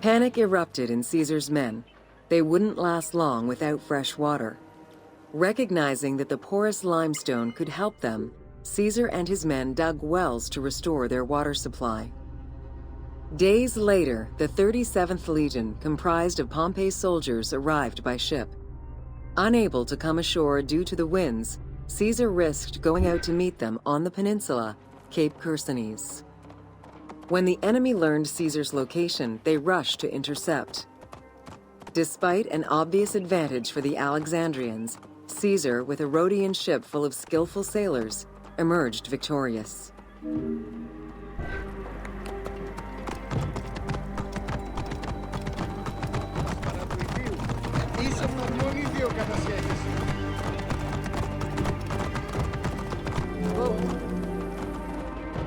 Panic erupted in Caesar's men. They wouldn't last long without fresh water. Recognizing that the porous limestone could help them, Caesar and his men dug wells to restore their water supply. Days later, the 37th Legion, comprised of Pompey's soldiers, arrived by ship. Unable to come ashore due to the winds, Caesar risked going out to meet them on the peninsula, Cape Chersonese. When the enemy learned Caesar's location, they rushed to intercept. Despite an obvious advantage for the Alexandrians, Caesar, with a Rhodian ship full of skillful sailors, emerged victorious.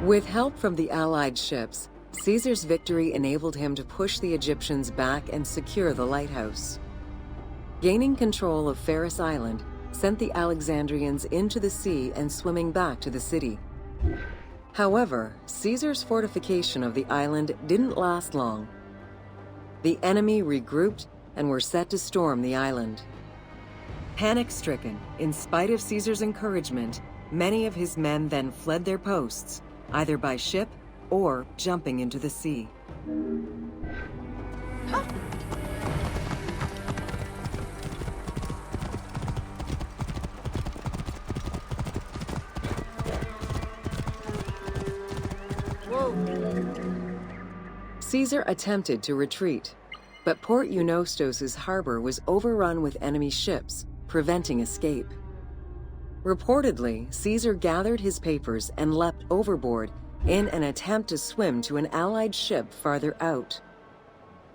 With help from the Allied ships, Caesar's victory enabled him to push the Egyptians back and secure the lighthouse. Gaining control of Pharos Island sent the Alexandrians into the sea and swimming back to the city. However, Caesar's fortification of the island didn't last long. The enemy regrouped and were set to storm the island. Panic-stricken, in spite of Caesar's encouragement, many of his men then fled their posts, either by ship or jumping into the sea. Caesar attempted to retreat, but Port Eunostos' harbor was overrun with enemy ships, preventing escape. Reportedly, Caesar gathered his papers and leapt overboard in an attempt to swim to an Allied ship farther out.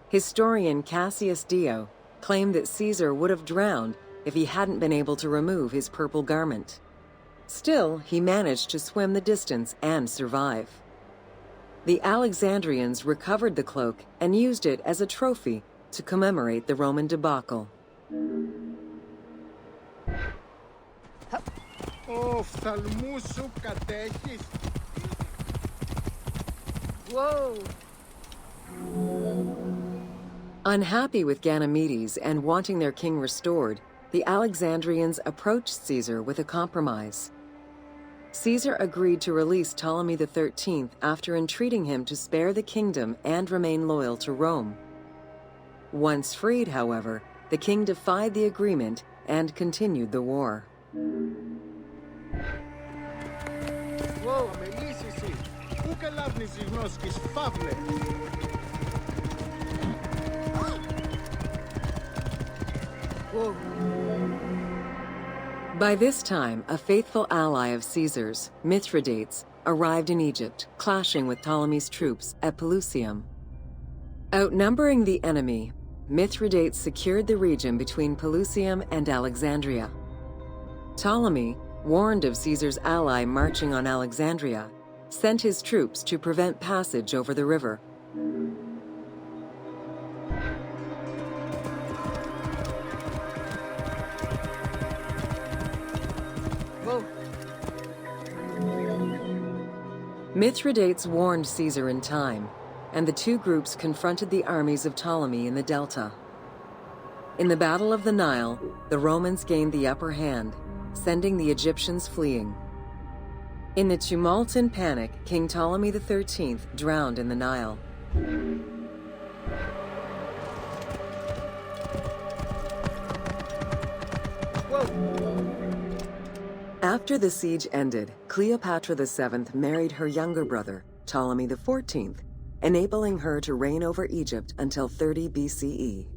Historian Cassius Dio claimed that Caesar would have drowned if he hadn't been able to remove his purple garment. Still, he managed to swim the distance and survive. The Alexandrians recovered the cloak and used it as a trophy to commemorate the Roman debacle. Οφθαλμού σου κατέχεις. Whoa! Unhappy with Ganymedes and wanting their king restored, the Alexandrians approached Caesar with a compromise. Caesar agreed to release Ptolemy XIII after entreating him to spare the kingdom and remain loyal to Rome. Once freed, however, the king defied the agreement and continued the war. Wow, μελίσαι εσύ. Πού καλάβνεις οι γνώσκεις, φαύλε. By this time, a faithful ally of Caesar's, Mithridates, arrived in Egypt, clashing with Ptolemy's troops at Pelusium. Outnumbering the enemy, Mithridates secured the region between Pelusium and Alexandria. Ptolemy, warned of Caesar's ally marching on Alexandria, sent his troops to prevent passage over the river. Mithridates warned Caesar in time, and the two groups confronted the armies of Ptolemy in the Delta. In the Battle of the Nile, the Romans gained the upper hand, sending the Egyptians fleeing. In the tumult and panic, King Ptolemy XIII drowned in the Nile. After the siege ended, Cleopatra VII married her younger brother, Ptolemy XIV, enabling her to reign over Egypt until 30 BCE.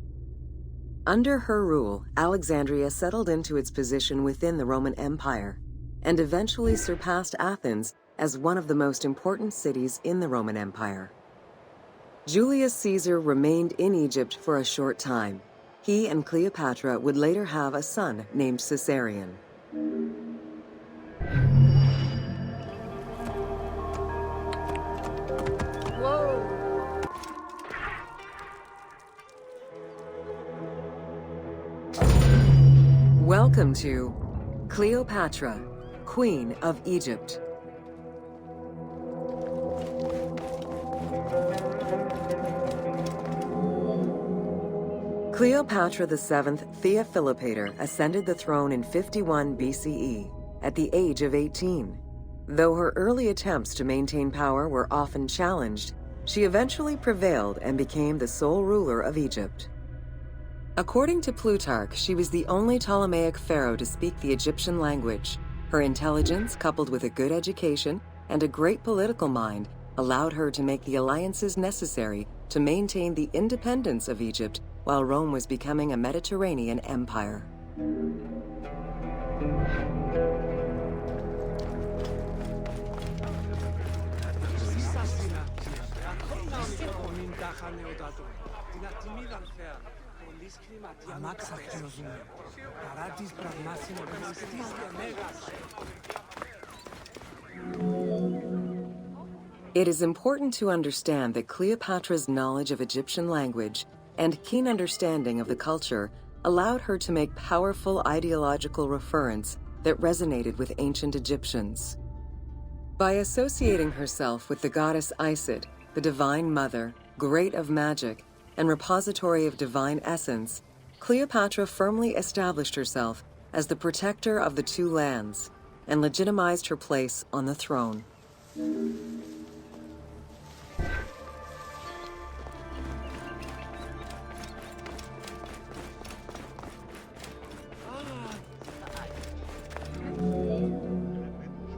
Under her rule, Alexandria settled into its position within the Roman Empire and eventually surpassed Athens as one of the most important cities in the Roman Empire. Julius Caesar remained in Egypt for a short time. He and Cleopatra would later have a son named Caesarion. Welcome to Cleopatra, Queen of Egypt. Cleopatra VII Theophilopator ascended the throne in 51 BCE at the age of 18. Though her early attempts to maintain power were often challenged, she eventually prevailed and became the sole ruler of Egypt. According to Plutarch, she was the only Ptolemaic pharaoh to speak the Egyptian language. Her intelligence, coupled with a good education and a great political mind, allowed her to make the alliances necessary to maintain the independence of Egypt while Rome was becoming a Mediterranean empire. It is important to understand that Cleopatra's knowledge of Egyptian language and keen understanding of the culture allowed her to make powerful ideological referents that resonated with ancient Egyptians. By associating herself with the goddess Isis, the divine mother, great of magic, and repository of divine essence, Cleopatra firmly established herself as the protector of the two lands and legitimized her place on the throne.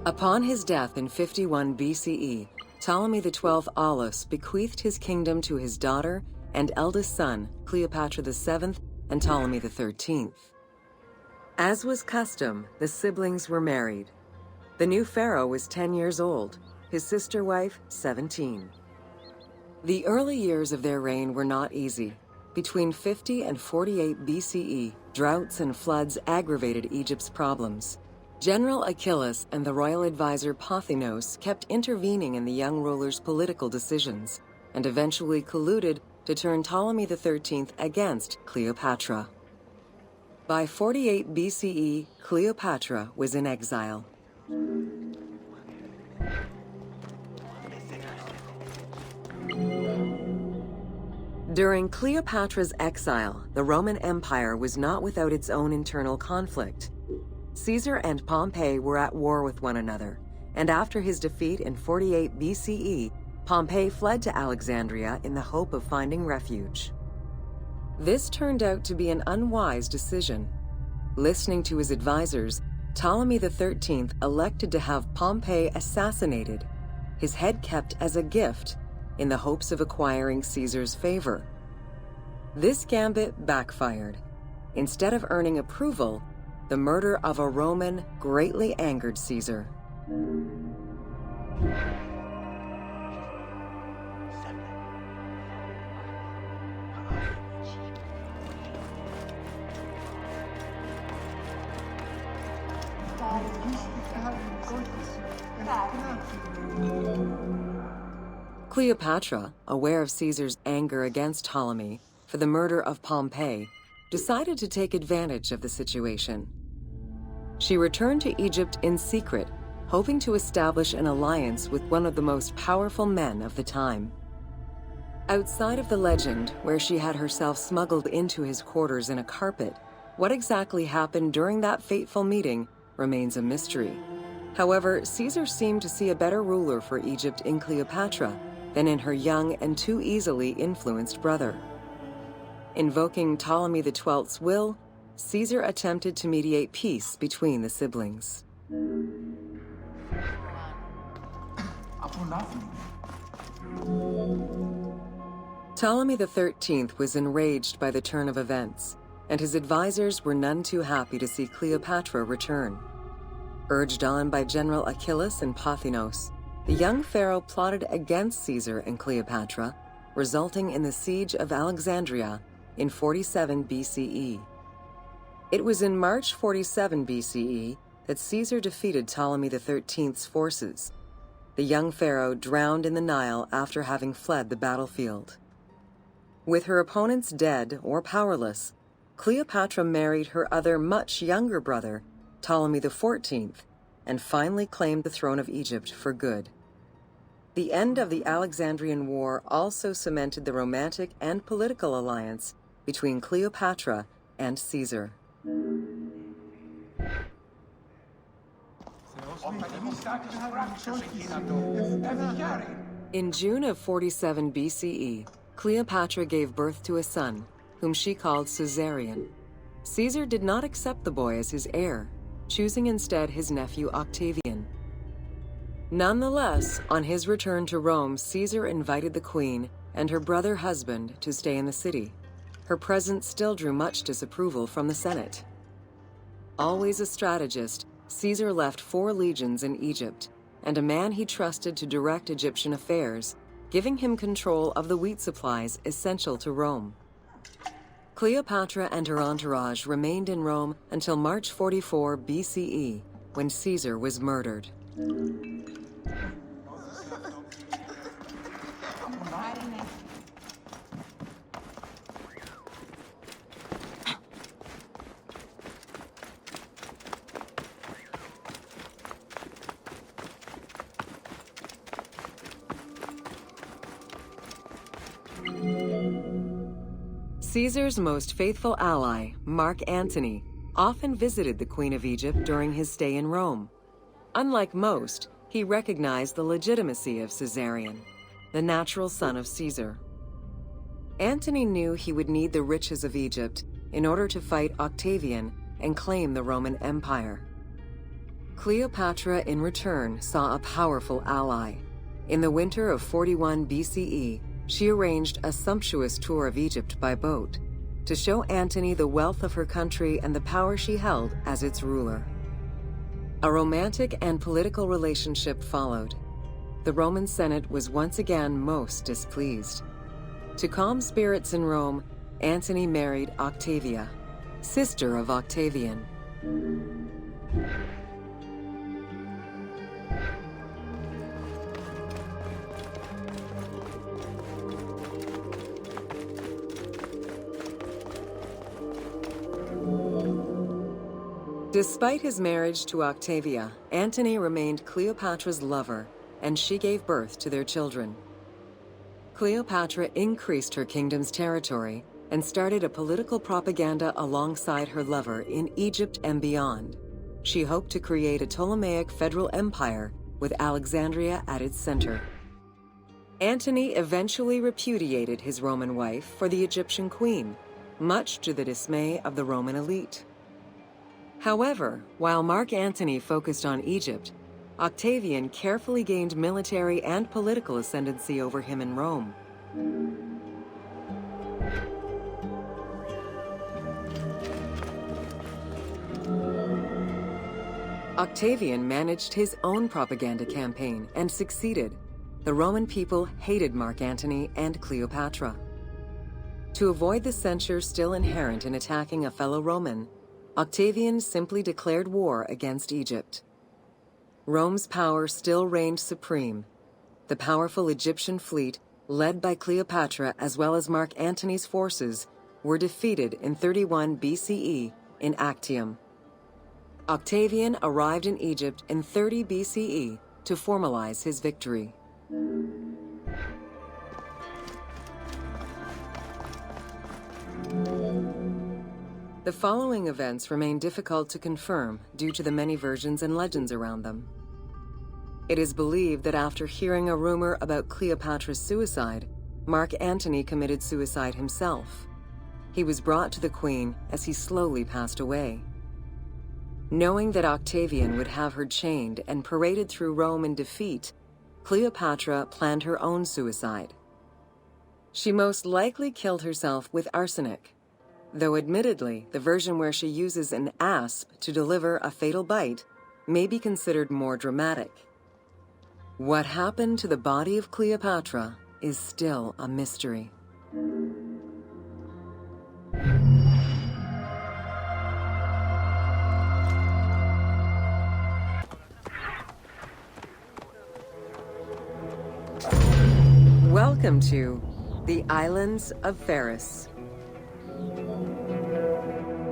Upon his death in 51 BCE, Ptolemy XII Aulus bequeathed his kingdom to his daughter and eldest son, Cleopatra VII and Ptolemy XIII. As was custom, the siblings were married. The new pharaoh was 10 years old, his sister wife 17. The early years of their reign were not easy. Between 50 and 48 BCE, droughts and floods aggravated Egypt's problems. General Achilles and the royal advisor Pothinos kept intervening in the young ruler's political decisions and eventually colluded to turn Ptolemy XIII against Cleopatra. By 48 BCE, Cleopatra was in exile. During Cleopatra's exile, the Roman Empire was not without its own internal conflict. Caesar and Pompey were at war with one another, and after his defeat in 48 BCE, Pompey fled to Alexandria in the hope of finding refuge. This turned out to be an unwise decision. Listening to his advisors, Ptolemy XIII elected to have Pompey assassinated, his head kept as a gift, in the hopes of acquiring Caesar's favor. This gambit backfired. Instead of earning approval, the murder of a Roman greatly angered Caesar. Cleopatra, aware of Caesar's anger against Ptolemy for the murder of Pompey, decided to take advantage of the situation. She returned to Egypt in secret, hoping to establish an alliance with one of the most powerful men of the time. Outside of the legend, where she had herself smuggled into his quarters in a carpet, what exactly happened during that fateful meeting remains a mystery. However, Caesar seemed to see a better ruler for Egypt in Cleopatra than in her young and too easily influenced brother. Invoking Ptolemy XII's will, Caesar attempted to mediate peace between the siblings. Ptolemy XIII was enraged by the turn of events, and his advisors were none too happy to see Cleopatra return. Urged on by General Achilles and Pothinos, the young pharaoh plotted against Caesar and Cleopatra, resulting in the siege of Alexandria in 47 BCE. It was in March 47 BCE that Caesar defeated Ptolemy XIII's forces. The young pharaoh drowned in the Nile after having fled the battlefield. With her opponents dead or powerless, Cleopatra married her other much younger brother, Ptolemy XIV, and finally claimed the throne of Egypt for good. The end of the Alexandrian War also cemented the romantic and political alliance between Cleopatra and Caesar. In June of 47 BCE, Cleopatra gave birth to a son, whom she called Caesarion. Caesar did not accept the boy as his heir, choosing instead his nephew Octavian. Nonetheless, on his return to Rome, Caesar invited the queen and her brother husband to stay in the city. her presence still drew much disapproval from the Senate. Always a strategist, Caesar left 4 legions in Egypt and a man he trusted to direct Egyptian affairs, giving him control of the wheat supplies essential to Rome. Cleopatra and her entourage remained in Rome until March 44 BCE, when Caesar was murdered. Caesar's most faithful ally, Mark Antony, often visited the Queen of Egypt during his stay in Rome. Unlike most, he recognized the legitimacy of Caesarion, the natural son of Caesar. Antony knew he would need the riches of Egypt in order to fight Octavian and claim the Roman Empire. Cleopatra, in return, saw a powerful ally. In the winter of 41 BCE, she arranged a sumptuous tour of Egypt by boat to show Antony the wealth of her country and the power she held as its ruler. A romantic and political relationship followed. The Roman Senate was once again most displeased. To calm spirits in Rome, Antony married Octavia, sister of Octavian. Despite his marriage to Octavia, Antony remained Cleopatra's lover, and she gave birth to their children. Cleopatra increased her kingdom's territory and started a political propaganda alongside her lover in Egypt and beyond. She hoped to create a Ptolemaic federal empire with Alexandria at its center. Antony eventually repudiated his Roman wife for the Egyptian queen, much to the dismay of the Roman elite. However, while Mark Antony focused on Egypt, Octavian carefully gained military and political ascendancy over him in Rome. Octavian managed his own propaganda campaign and succeeded. The Roman people hated Mark Antony and Cleopatra. To avoid the censure still inherent in attacking a fellow Roman, Octavian simply declared war against Egypt. Rome's power still reigned supreme. The powerful Egyptian fleet, led by Cleopatra as well as Mark Antony's forces, were defeated in 31 BCE in Actium. Octavian arrived in Egypt in 30 BCE to formalize his victory. The following events remain difficult to confirm due to the many versions and legends around them. It is believed that after hearing a rumor about Cleopatra's suicide, Mark Antony committed suicide himself. He was brought to the queen as he slowly passed away. Knowing that Octavian would have her chained and paraded through Rome in defeat, Cleopatra planned her own suicide. She most likely killed herself with arsenic, though admittedly, the version where she uses an asp to deliver a fatal bite may be considered more dramatic. What happened to the body of Cleopatra is still a mystery. Welcome to the Islands of Pharos.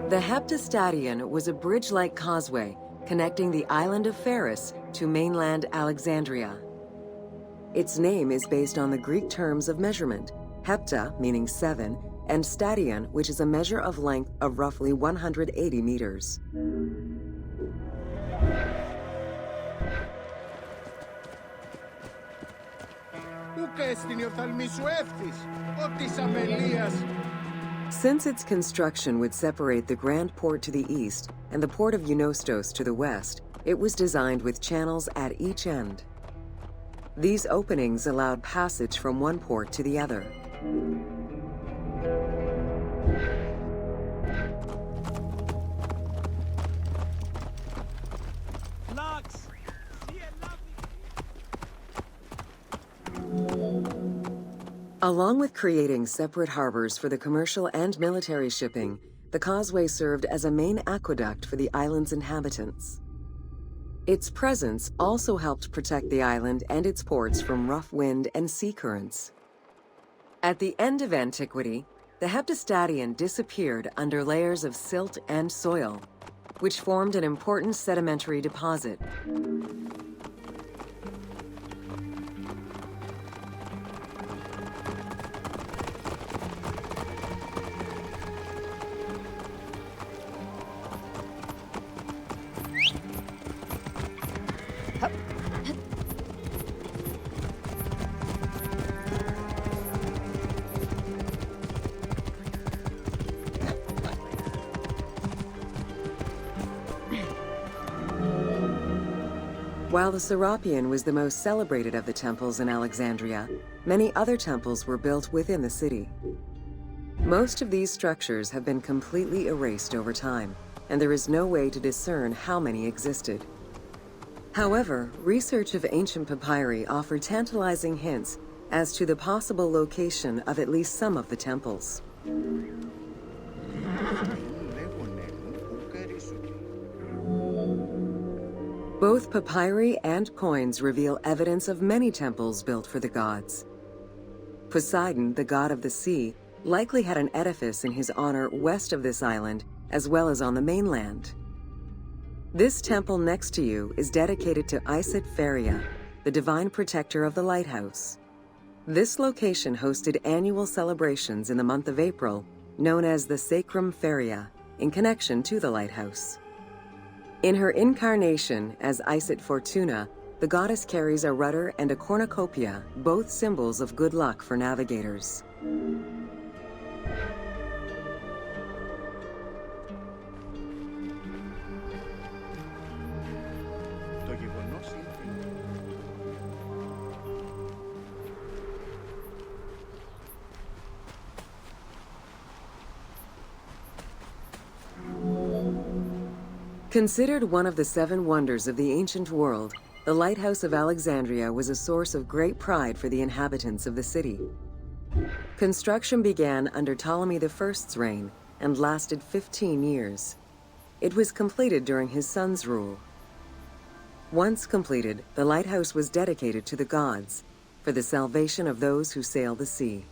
The Heptastadion was a bridge-like causeway connecting the island of Pharos to mainland Alexandria. Its name is based on the Greek terms of measurement, hepta, meaning 7, and stadion, which is a measure of length of roughly 180 meters. Since its construction would separate the Grand Port to the east and the Port of Eunostos to the west, it was designed with channels at each end. These openings allowed passage from one port to the other. Along with creating separate harbors for the commercial and military shipping, the causeway served as a main aqueduct for the island's inhabitants. Its presence also helped protect the island and its ports from rough wind and sea currents. At the end of antiquity, the Heptastadion disappeared under layers of silt and soil, which formed an important sedimentary deposit. While the Serapeum was the most celebrated of the temples in Alexandria, many other temples were built within the city. Most of these structures have been completely erased over time, and there is no way to discern how many existed. However, research of ancient papyri offer tantalizing hints as to the possible location of at least some of the temples. Both papyri and coins reveal evidence of many temples built for the gods. Poseidon, the god of the sea, likely had an edifice in his honor west of this island, as well as on the mainland. This temple next to you is dedicated to Isis Pharia, the divine protector of the lighthouse. This location hosted annual celebrations in the month of April, known as the Sacrum Pharia, in connection to the lighthouse. In her incarnation as Isis Fortuna, the goddess carries a rudder and a cornucopia, both symbols of good luck for navigators. Το γεγονός είναι... Considered one of the 7 wonders of the ancient world, the Lighthouse of Alexandria was a source of great pride for the inhabitants of the city. Construction began under Ptolemy I's reign and lasted 15 years. It was completed during his son's rule. Once completed, the lighthouse was dedicated to the gods for the salvation of those who sail the sea.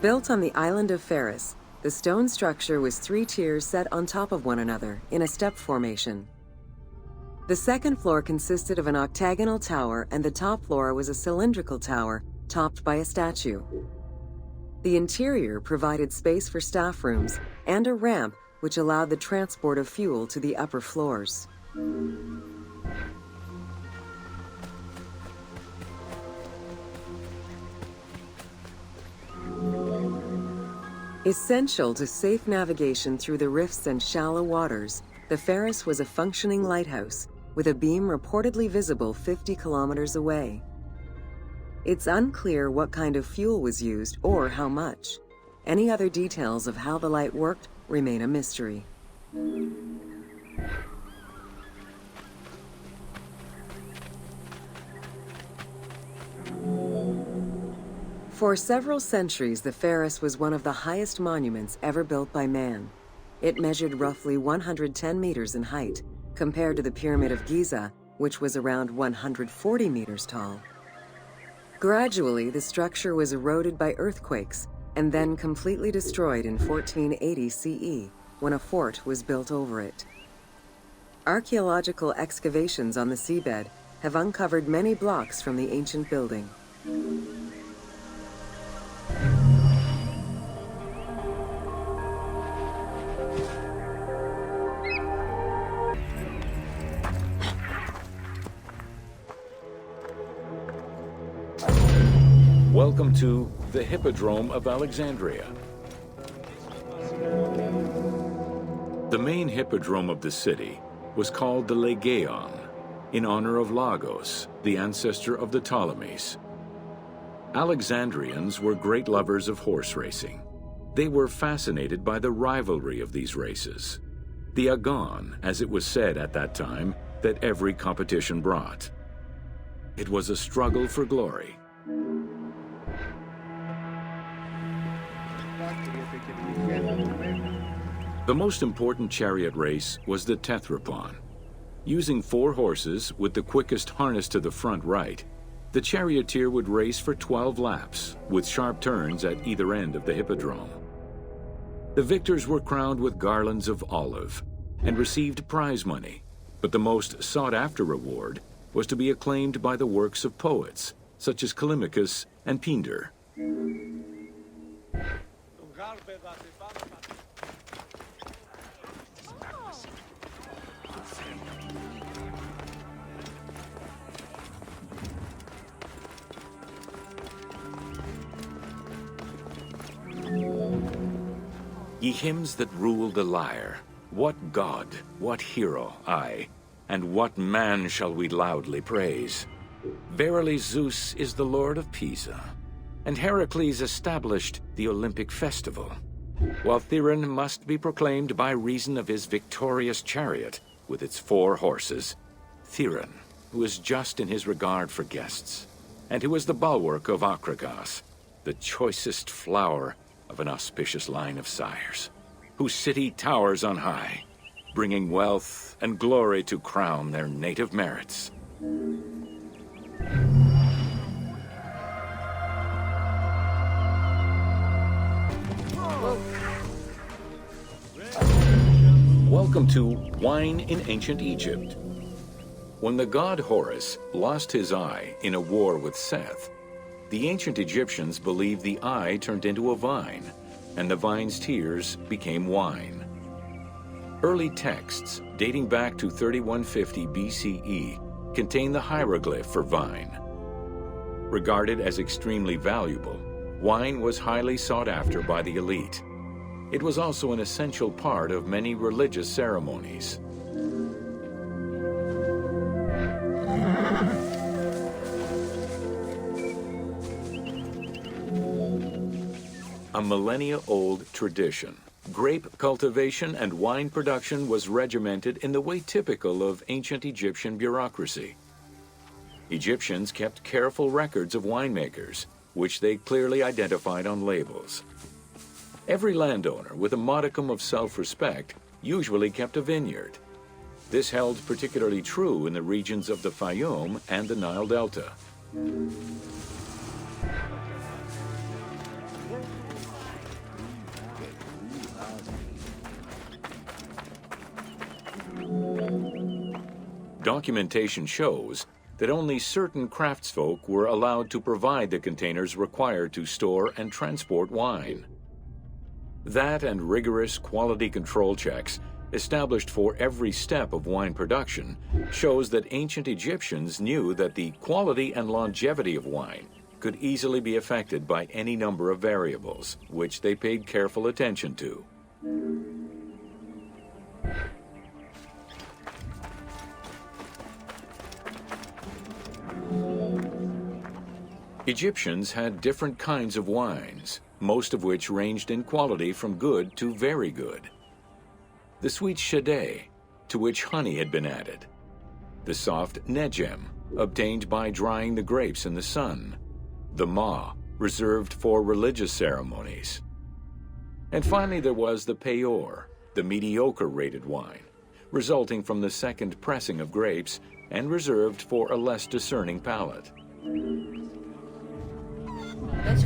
Built on the island of Pharis, the stone structure was 3 tiers set on top of one another in a step formation. The second floor consisted of an octagonal tower, and the top floor was a cylindrical tower topped by a statue. The interior provided space for staff rooms and a ramp which allowed the transport of fuel to the upper floors. Essential to safe navigation through the rifts and shallow waters, the Pharis was a functioning lighthouse with a beam reportedly visible 50 kilometers away. It's unclear what kind of fuel was used or how much. Any other details of how the light worked remain a mystery. For several centuries, the Pharis was one of the highest monuments ever built by man. It measured roughly 110 meters in height, compared to the Pyramid of Giza, which was around 140 meters tall. Gradually, the structure was eroded by earthquakes and then completely destroyed in 1480 CE, when a fort was built over it. Archaeological excavations on the seabed have uncovered many blocks from the ancient building. Welcome to the Hippodrome of Alexandria. The main hippodrome of the city was called the Legeon, in honor of Lagos, the ancestor of the Ptolemies. Alexandrians were great lovers of horse racing. They were fascinated by the rivalry of these races, the agon, as it was said at that time, that every competition brought. It was a struggle for glory. The most important chariot race was the Tethrapon. Using 4 horses with the quickest harness to the front right, the charioteer would race for 12 laps, with sharp turns at either end of the hippodrome. The victors were crowned with garlands of olive and received prize money, but the most sought-after reward was to be acclaimed by the works of poets, such as Callimachus and Pindar. Ye hymns that rule the lyre, what god, what hero, aye, and what man shall we loudly praise? Verily Zeus is the lord of Pisa, and Heracles established the Olympic festival, while Theron must be proclaimed by reason of his victorious chariot with its 4 horses. Theron, who is just in his regard for guests, and who is the bulwark of Acragas, the choicest flower of an auspicious line of sires, whose city towers on high, bringing wealth and glory to crown their native merits. Welcome to Wine in Ancient Egypt. When the god Horus lost his eye in a war with Seth, the ancient Egyptians believed the eye turned into a vine, and the vine's tears became wine. Early texts, dating back to 3150 BCE, contain the hieroglyph for vine. Regarded as extremely valuable, wine was highly sought after by the elite. It was also an essential part of many religious ceremonies. A millennia-old tradition, grape cultivation and wine production was regimented in the way typical of ancient Egyptian bureaucracy. Egyptians kept careful records of winemakers, which they clearly identified on labels. Every landowner with a modicum of self-respect usually kept a vineyard. This held particularly true in the regions of the Fayum and the Nile Delta. Documentation shows that only certain craftsfolk were allowed to provide the containers required to store and transport wine. That and rigorous quality control checks established for every step of wine production shows that ancient Egyptians knew that the quality and longevity of wine could easily be affected by any number of variables, which they paid careful attention to. Egyptians had different kinds of wines, most of which ranged in quality from good to very good. The sweet shadé, to which honey had been added. The soft negem, obtained by drying the grapes in the sun. The ma, reserved for religious ceremonies. And finally there was the peor, the mediocre-rated wine, resulting from the second pressing of grapes and reserved for a less discerning palate. That's